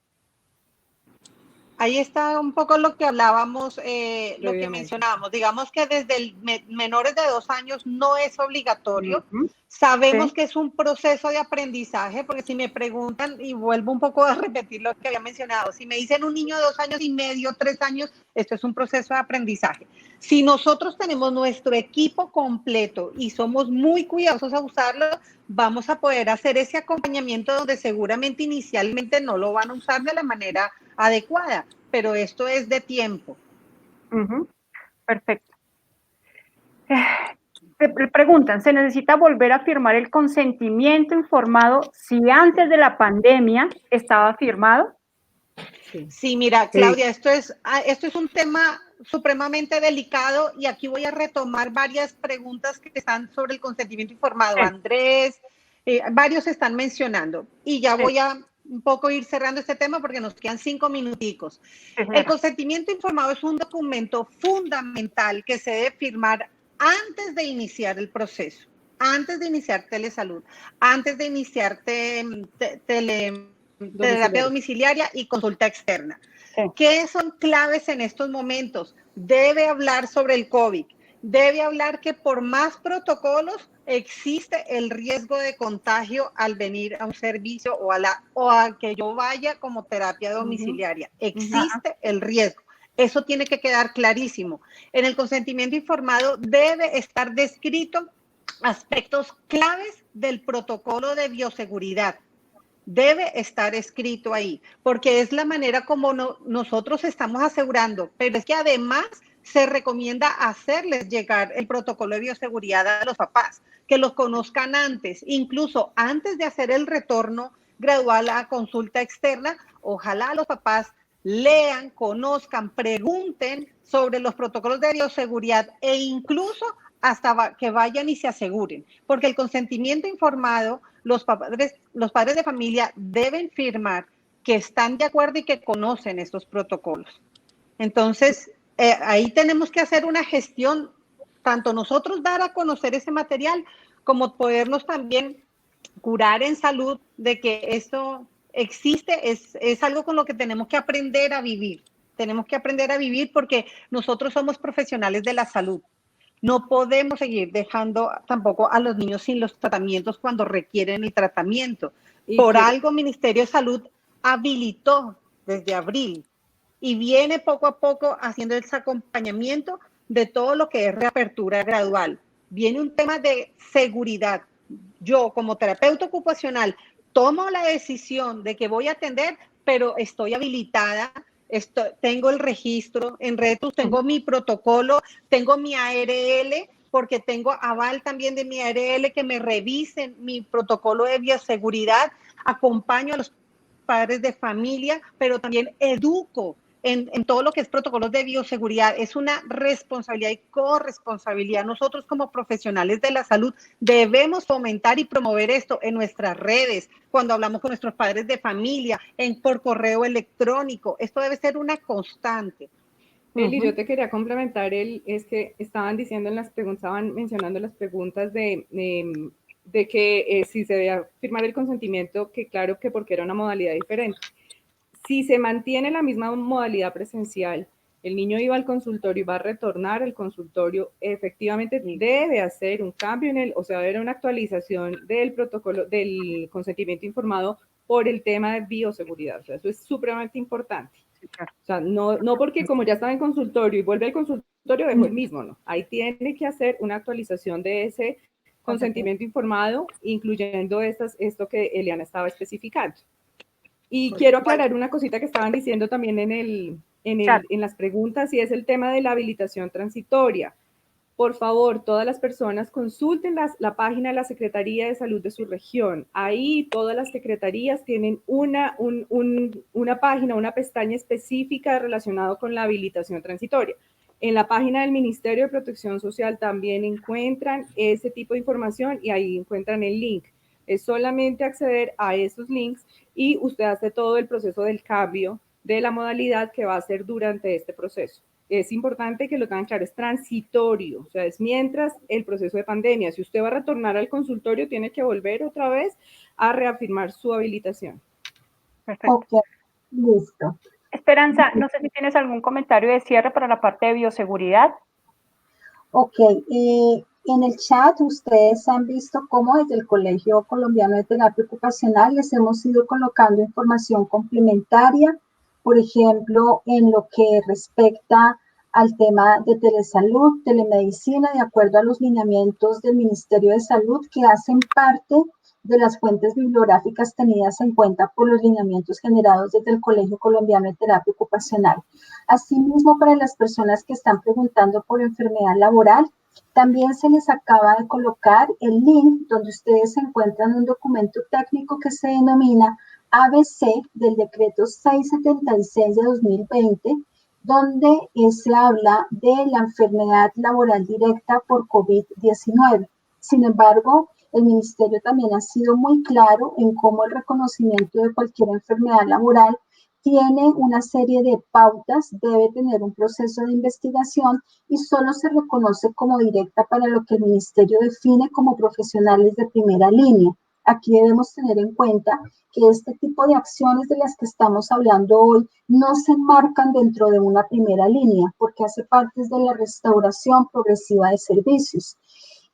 Ahí está un poco lo que hablábamos, lo que mencionábamos. Digamos que desde menores de 2 años no es obligatorio. Sabemos que es un proceso de aprendizaje, porque si me preguntan, y vuelvo un poco a repetir lo que había mencionado, si me dicen un niño de 2 años y medio, 3 años, esto es un proceso de aprendizaje. Si nosotros tenemos nuestro equipo completo y somos muy cuidadosos a usarlo, vamos a poder hacer ese acompañamiento donde seguramente inicialmente no lo van a usar de la manera adecuada, pero esto es de tiempo. Perfecto. Te preguntan, ¿se necesita volver a firmar el consentimiento informado si antes de la pandemia estaba firmado? Sí, mira, Claudia, esto es un tema supremamente delicado y aquí voy a retomar varias preguntas que están sobre el consentimiento informado. Andrés, varios están mencionando y ya voy a un poco ir cerrando este tema porque nos quedan 5 minuticos. El consentimiento informado es un documento fundamental que se debe firmar antes de iniciar el proceso, antes de iniciar telesalud, antes de iniciar terapia domiciliaria y consulta externa. ¿Qué son claves en estos momentos? Debe hablar sobre el COVID, debe hablar que por más protocolos existe el riesgo de contagio al venir a un servicio o a que yo vaya como terapia domiciliaria. Existe el riesgo. Eso tiene que quedar clarísimo. En el consentimiento informado debe estar descrito aspectos claves del protocolo de bioseguridad. Debe estar escrito ahí, porque es la manera como nosotros estamos asegurando, pero es que además se recomienda hacerles llegar el protocolo de bioseguridad a los papás, que los conozcan antes, incluso antes de hacer el retorno gradual a consulta externa. Ojalá los papás lean, conozcan, pregunten sobre los protocolos de bioseguridad e incluso hasta que vayan y se aseguren, porque el consentimiento informado, los padres de familia deben firmar que están de acuerdo y que conocen estos protocolos. Entonces, ahí tenemos que hacer una gestión, tanto nosotros dar a conocer ese material, como podernos también curar en salud de que esto existe, es algo con lo que tenemos que aprender a vivir. Tenemos que aprender a vivir porque nosotros somos profesionales de la salud. No podemos seguir dejando tampoco a los niños sin los tratamientos cuando requieren el tratamiento. Por algo, Ministerio de Salud habilitó desde abril y viene poco a poco haciendo ese acompañamiento de todo lo que es reapertura gradual. Viene un tema de seguridad. Yo, como terapeuta ocupacional, tomo la decisión de que voy a atender, pero estoy habilitada. Tengo el registro en Retus, tengo mi protocolo, tengo mi ARL, porque tengo aval también de mi ARL que me revisen mi protocolo de bioseguridad, acompaño a los padres de familia, pero también educo en todo lo que es protocolos de bioseguridad. Es una responsabilidad y corresponsabilidad. Nosotros como profesionales de la salud debemos fomentar y promover esto en nuestras redes, cuando hablamos con nuestros padres de familia, por correo electrónico. Esto debe ser una constante. Eli, yo te quería complementar, es que estaban diciendo en las preguntas, estaban mencionando las preguntas de que si se debía firmar el consentimiento, que claro que porque era una modalidad diferente. Si se mantiene la misma modalidad presencial, el niño iba al consultorio y va a retornar al consultorio, efectivamente debe hacer un cambio o sea, debe haber una actualización del protocolo, del consentimiento informado por el tema de bioseguridad. O sea, eso es supremamente importante. O sea, no porque como ya estaba en consultorio y vuelve al consultorio, dejó el mismo, ¿no? Ahí tiene que hacer una actualización de ese consentimiento informado, incluyendo esto que Eliana estaba especificando. Y quiero aclarar una cosita que estaban diciendo también en las preguntas, y es el tema de la habilitación transitoria. Por favor, todas las personas consulten la página de la Secretaría de Salud de su región. Ahí todas las secretarías tienen una página, una pestaña específica relacionada con la habilitación transitoria. En la página del Ministerio de Protección Social también encuentran ese tipo de información y ahí encuentran el link. Es solamente acceder a esos links y usted hace todo el proceso del cambio de la modalidad que va a hacer durante este proceso. Es importante que lo tengan claro, es transitorio, o sea, es mientras el proceso de pandemia. Si usted va a retornar al consultorio, tiene que volver otra vez a reafirmar su habilitación. Perfecto. Ok, listo. Esperanza, no sé si tienes algún comentario de cierre para la parte de bioseguridad. Ok, en el chat ustedes han visto cómo desde el Colegio Colombiano de Terapia Ocupacional les hemos ido colocando información complementaria, por ejemplo, en lo que respecta al tema de telesalud, telemedicina, de acuerdo a los lineamientos del Ministerio de Salud que hacen parte de las fuentes bibliográficas tenidas en cuenta por los lineamientos generados desde el Colegio Colombiano de Terapia Ocupacional. Asimismo, para las personas que están preguntando por enfermedad laboral, también se les acaba de colocar el link donde ustedes encuentran un documento técnico que se denomina ABC del decreto 676 de 2020, donde se habla de la enfermedad laboral directa por COVID-19. Sin embargo, el Ministerio también ha sido muy claro en cómo el reconocimiento de cualquier enfermedad laboral tiene una serie de pautas, debe tener un proceso de investigación y solo se reconoce como directa para lo que el Ministerio define como profesionales de primera línea. Aquí debemos tener en cuenta que este tipo de acciones de las que estamos hablando hoy no se enmarcan dentro de una primera línea porque hace parte de la restauración progresiva de servicios.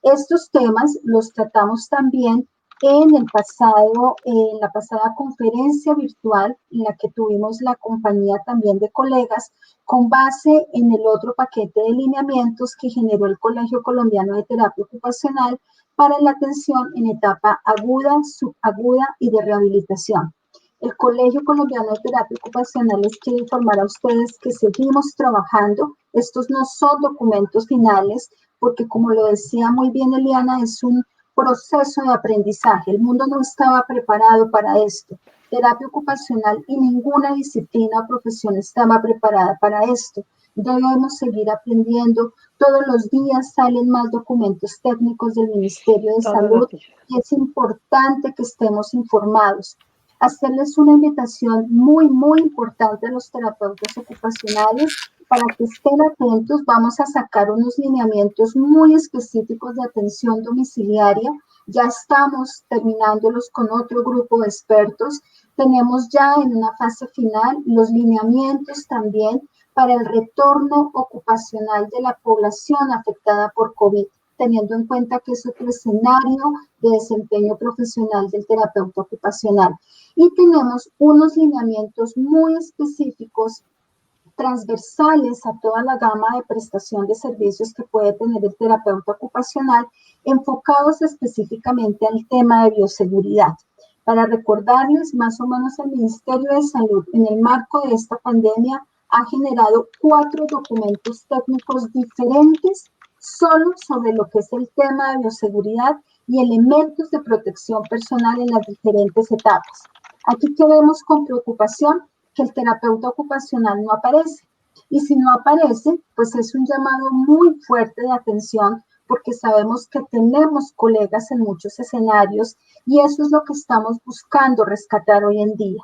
Estos temas los tratamos también en la pasada conferencia virtual en la que tuvimos la compañía también de colegas con base en el otro paquete de lineamientos que generó el Colegio Colombiano de Terapia Ocupacional para la atención en etapa aguda, subaguda y de rehabilitación. El Colegio Colombiano de Terapia Ocupacional les quiere informar a ustedes que seguimos trabajando. Estos no son documentos finales, porque como lo decía muy bien Eliana, es un proceso de aprendizaje. El mundo no estaba preparado para esto. Terapia ocupacional y ninguna disciplina o profesión estaba preparada para esto. Debemos seguir aprendiendo. Todos los días salen más documentos técnicos del Ministerio de Salud y es importante que estemos informados. Hacerles una invitación muy, muy importante a los terapeutas ocupacionales para que estén atentos. Vamos a sacar unos lineamientos muy específicos de atención domiciliaria. Ya estamos terminándolos con otro grupo de expertos. Tenemos ya en una fase final los lineamientos también para el retorno ocupacional de la población afectada por COVID, teniendo en cuenta que es otro escenario de desempeño profesional del terapeuta ocupacional. Y tenemos unos lineamientos muy específicos transversales a toda la gama de prestación de servicios que puede tener el terapeuta ocupacional, enfocados específicamente al tema de bioseguridad. Para recordarles, más o menos el Ministerio de Salud, en el marco de esta pandemia, ha generado 4 documentos técnicos diferentes solo sobre lo que es el tema de bioseguridad y elementos de protección personal en las diferentes etapas. Aquí que vemos con preocupación que el terapeuta ocupacional no aparece. Y si no aparece, pues es un llamado muy fuerte de atención porque sabemos que tenemos colegas en muchos escenarios y eso es lo que estamos buscando rescatar hoy en día.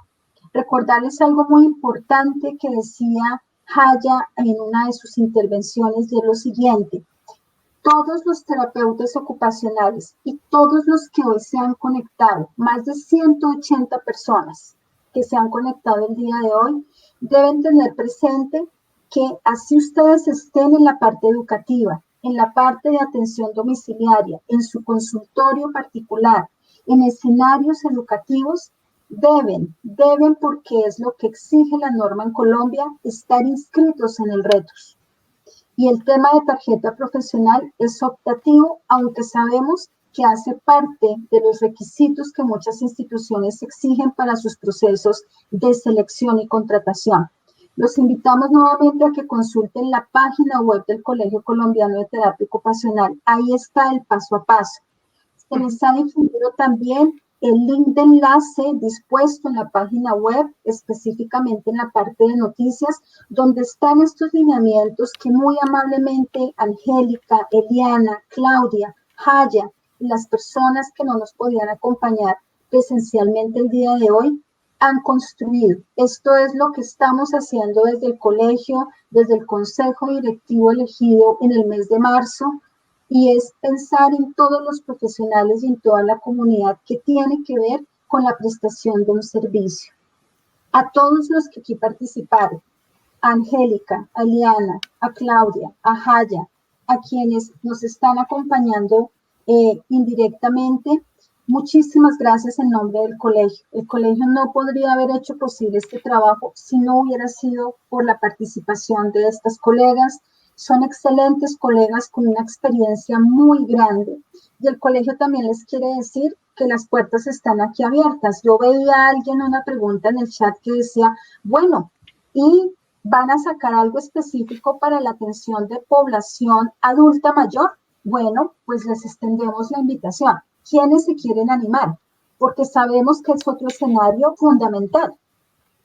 Recordarles algo muy importante que decía Haya en una de sus intervenciones y es lo siguiente. Todos los terapeutas ocupacionales y todos los que hoy se han conectado, más de 180 personas que se han conectado el día de hoy, deben tener presente que así ustedes estén en la parte educativa, en la parte de atención domiciliaria, en su consultorio particular, en escenarios educativos, deben porque es lo que exige la norma en Colombia, estar inscritos en el RETOS. Y el tema de tarjeta profesional es optativo, aunque sabemos que hace parte de los requisitos que muchas instituciones exigen para sus procesos de selección y contratación. Los invitamos nuevamente a que consulten la página web del Colegio Colombiano de Terapia Ocupacional. Ahí está el paso a paso. Se les ha difundido también el link de enlace dispuesto en la página web, específicamente en la parte de noticias, donde están estos lineamientos que muy amablemente Angélica, Eliana, Claudia, Haya y las personas que no nos podían acompañar presencialmente el día de hoy han construido. Esto es lo que estamos haciendo desde el colegio, desde el consejo directivo elegido en el mes de marzo, y es pensar en todos los profesionales y en toda la comunidad que tiene que ver con la prestación de un servicio. A todos los que aquí participaron, a Angélica, a Eliana, a Claudia, a Haya, a quienes nos están acompañando indirectamente, muchísimas gracias en nombre del colegio. El colegio no podría haber hecho posible este trabajo si no hubiera sido por la participación de estas colegas. Son excelentes colegas con una experiencia muy grande. Y el colegio también les quiere decir que las puertas están aquí abiertas. Yo veía a alguien una pregunta en el chat que decía, bueno, ¿y van a sacar algo específico para la atención de población adulta mayor? Bueno, pues les extendemos la invitación. ¿Quiénes se quieren animar? Porque sabemos que es otro escenario fundamental.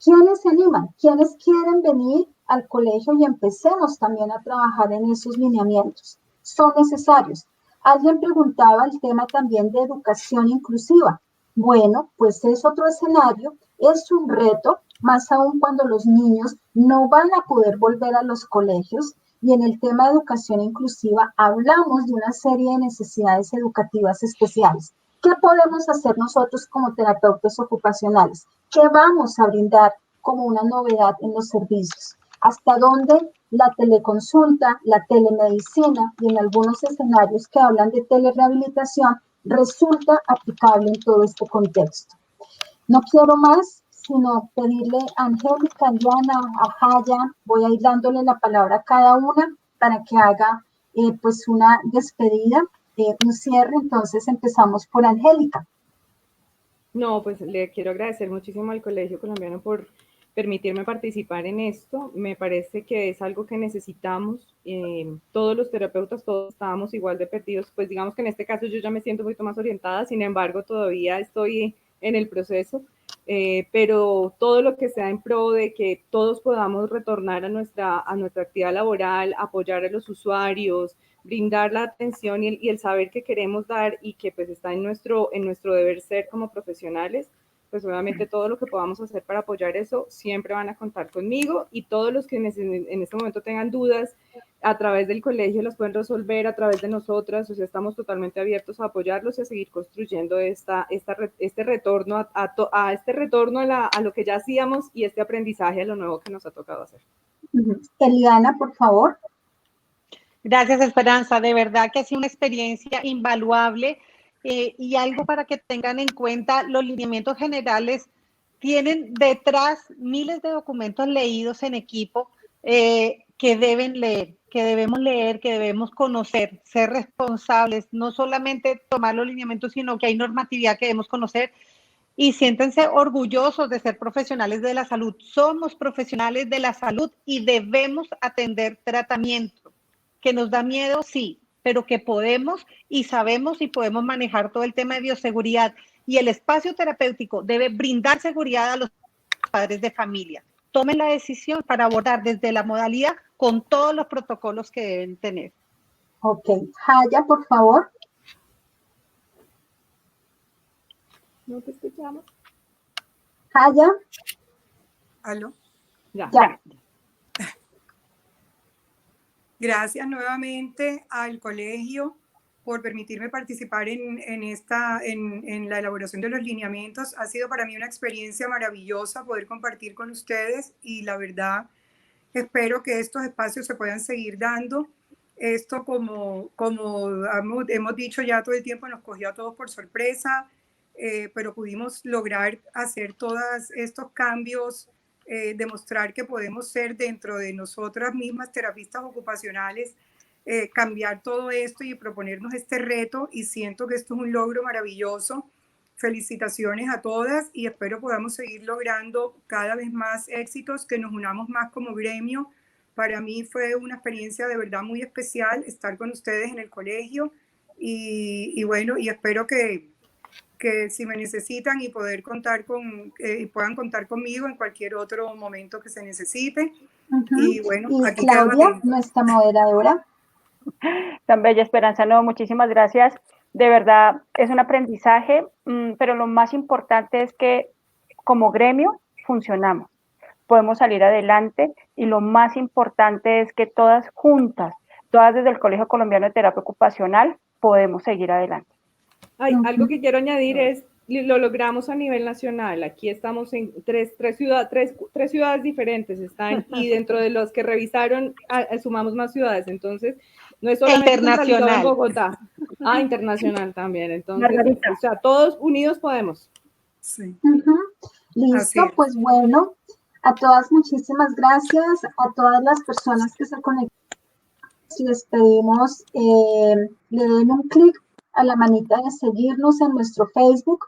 ¿Quiénes se animan? ¿Quiénes quieren venir al colegio y empecemos también a trabajar en esos lineamientos? Son necesarios. Alguien preguntaba el tema también de educación inclusiva. Bueno, pues es otro escenario, es un reto, más aún cuando los niños no van a poder volver a los colegios. Y en el tema de educación inclusiva hablamos de una serie de necesidades educativas especiales. ¿Qué podemos hacer nosotros como terapeutas ocupacionales? ¿Qué vamos a brindar como una novedad en los servicios? ¿Hasta dónde la teleconsulta, la telemedicina y en algunos escenarios que hablan de telerehabilitación resulta aplicable en todo este contexto? No quiero más, sino pedirle a Angélica, Diana, a Haya, voy a ir dándole la palabra a cada una para que haga pues una despedida, un cierre. Entonces empezamos por Angélica. No, pues le quiero agradecer muchísimo al Colegio Colombiano por permitirme participar en esto. Me parece que es algo que necesitamos. Todos los terapeutas, todos estábamos igual de perdidos. Pues digamos que en este caso yo ya me siento un poquito más orientada, sin embargo todavía estoy en el proceso. Pero todo lo que sea en pro de que todos podamos retornar a nuestra actividad laboral, apoyar a los usuarios, brindar la atención y el saber que queremos dar y que pues está en nuestro deber ser como profesionales, pues obviamente todo lo que podamos hacer para apoyar eso, siempre van a contar conmigo, y todos los que en este momento tengan dudas, a través del colegio las pueden resolver a través de nosotras. O sea, estamos totalmente abiertos a apoyarlos y a seguir construyendo este retorno a lo que ya hacíamos y este aprendizaje a lo nuevo que nos ha tocado hacer. Eliana, por favor. Gracias, Esperanza. De verdad que ha sido una experiencia invaluable, y algo para que tengan en cuenta: los lineamientos generales tienen detrás miles de documentos leídos en equipo, que deben leer, que debemos leer, que debemos conocer, ser responsables, no solamente tomar los lineamientos, sino que hay normatividad que debemos conocer. Y siéntense orgullosos de ser profesionales de la salud. Somos profesionales de la salud y debemos atender tratamiento. ¿Que nos da miedo? Sí, pero que podemos y sabemos y podemos manejar todo el tema de bioseguridad. Y el espacio terapéutico debe brindar seguridad a los padres de familia. Tomen la decisión para abordar desde la modalidad con todos los protocolos que deben tener. Ok. Haya, por favor. ¿No te escuchamos? Haya. ¿Aló? Ya. Gracias nuevamente al colegio por permitirme participar en la elaboración de los lineamientos. Ha sido para mí una experiencia maravillosa poder compartir con ustedes y la verdad espero que estos espacios se puedan seguir dando. Esto, como hemos dicho ya todo el tiempo, nos cogió a todos por sorpresa, pero pudimos lograr hacer todos estos cambios, demostrar que podemos ser dentro de nosotras mismas terapistas ocupacionales, cambiar todo esto y proponernos este reto, y siento que esto es un logro maravilloso. Felicitaciones a todas y espero podamos seguir logrando cada vez más éxitos, que nos unamos más como gremio. Para mí fue una experiencia de verdad muy especial estar con ustedes en el colegio y bueno, y espero que si me necesitan y poder contar puedan contar conmigo en cualquier otro momento que se necesite. Y bueno, y aquí Claudia, nuestra moderadora. Tan bella, Esperanza. No, muchísimas gracias. De verdad, es un aprendizaje, pero lo más importante es que como gremio funcionamos, podemos salir adelante y lo más importante es que todas juntas, todas desde el Colegio Colombiano de Terapia Ocupacional, podemos seguir adelante. Algo que quiero añadir es, lo logramos a nivel nacional. Aquí estamos en tres ciudades diferentes están, y dentro de los que revisaron sumamos más ciudades. Entonces, no es solamente centralizado en Bogotá. Internacional también. Entonces, o sea, todos unidos podemos. Sí. Listo, pues bueno, a todas muchísimas gracias, a todas las personas que se conectaron. Si les pedimos, le den un clic a la manita de seguirnos en nuestro Facebook.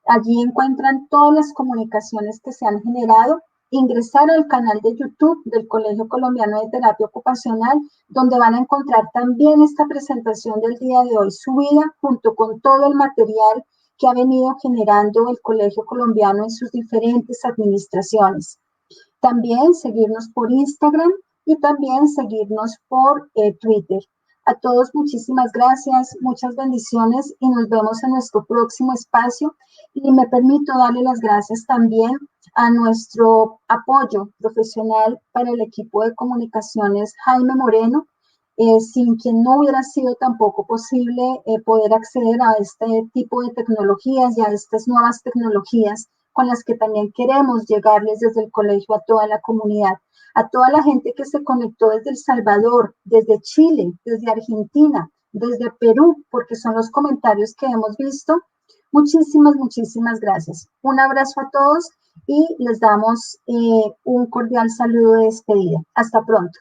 Allí encuentran todas las comunicaciones que se han generado. Ingresar al canal de YouTube del Colegio Colombiano de Terapia Ocupacional, donde van a encontrar también esta presentación del día de hoy subida, junto con todo el material que ha venido generando el Colegio Colombiano en sus diferentes administraciones. También seguirnos por Instagram y también seguirnos por Twitter. A todos muchísimas gracias, muchas bendiciones y nos vemos en nuestro próximo espacio. Y me permito darle las gracias también a nuestro apoyo profesional para el equipo de comunicaciones, Jaime Moreno, sin quien no hubiera sido tampoco posible poder acceder a este tipo de tecnologías y a estas nuevas tecnologías con las que también queremos llegarles desde el colegio a toda la comunidad, a toda la gente que se conectó desde El Salvador, desde Chile, desde Argentina, desde Perú, porque son los comentarios que hemos visto. Muchísimas, muchísimas gracias. Un abrazo a todos y les damos un cordial saludo de despedida. Hasta pronto.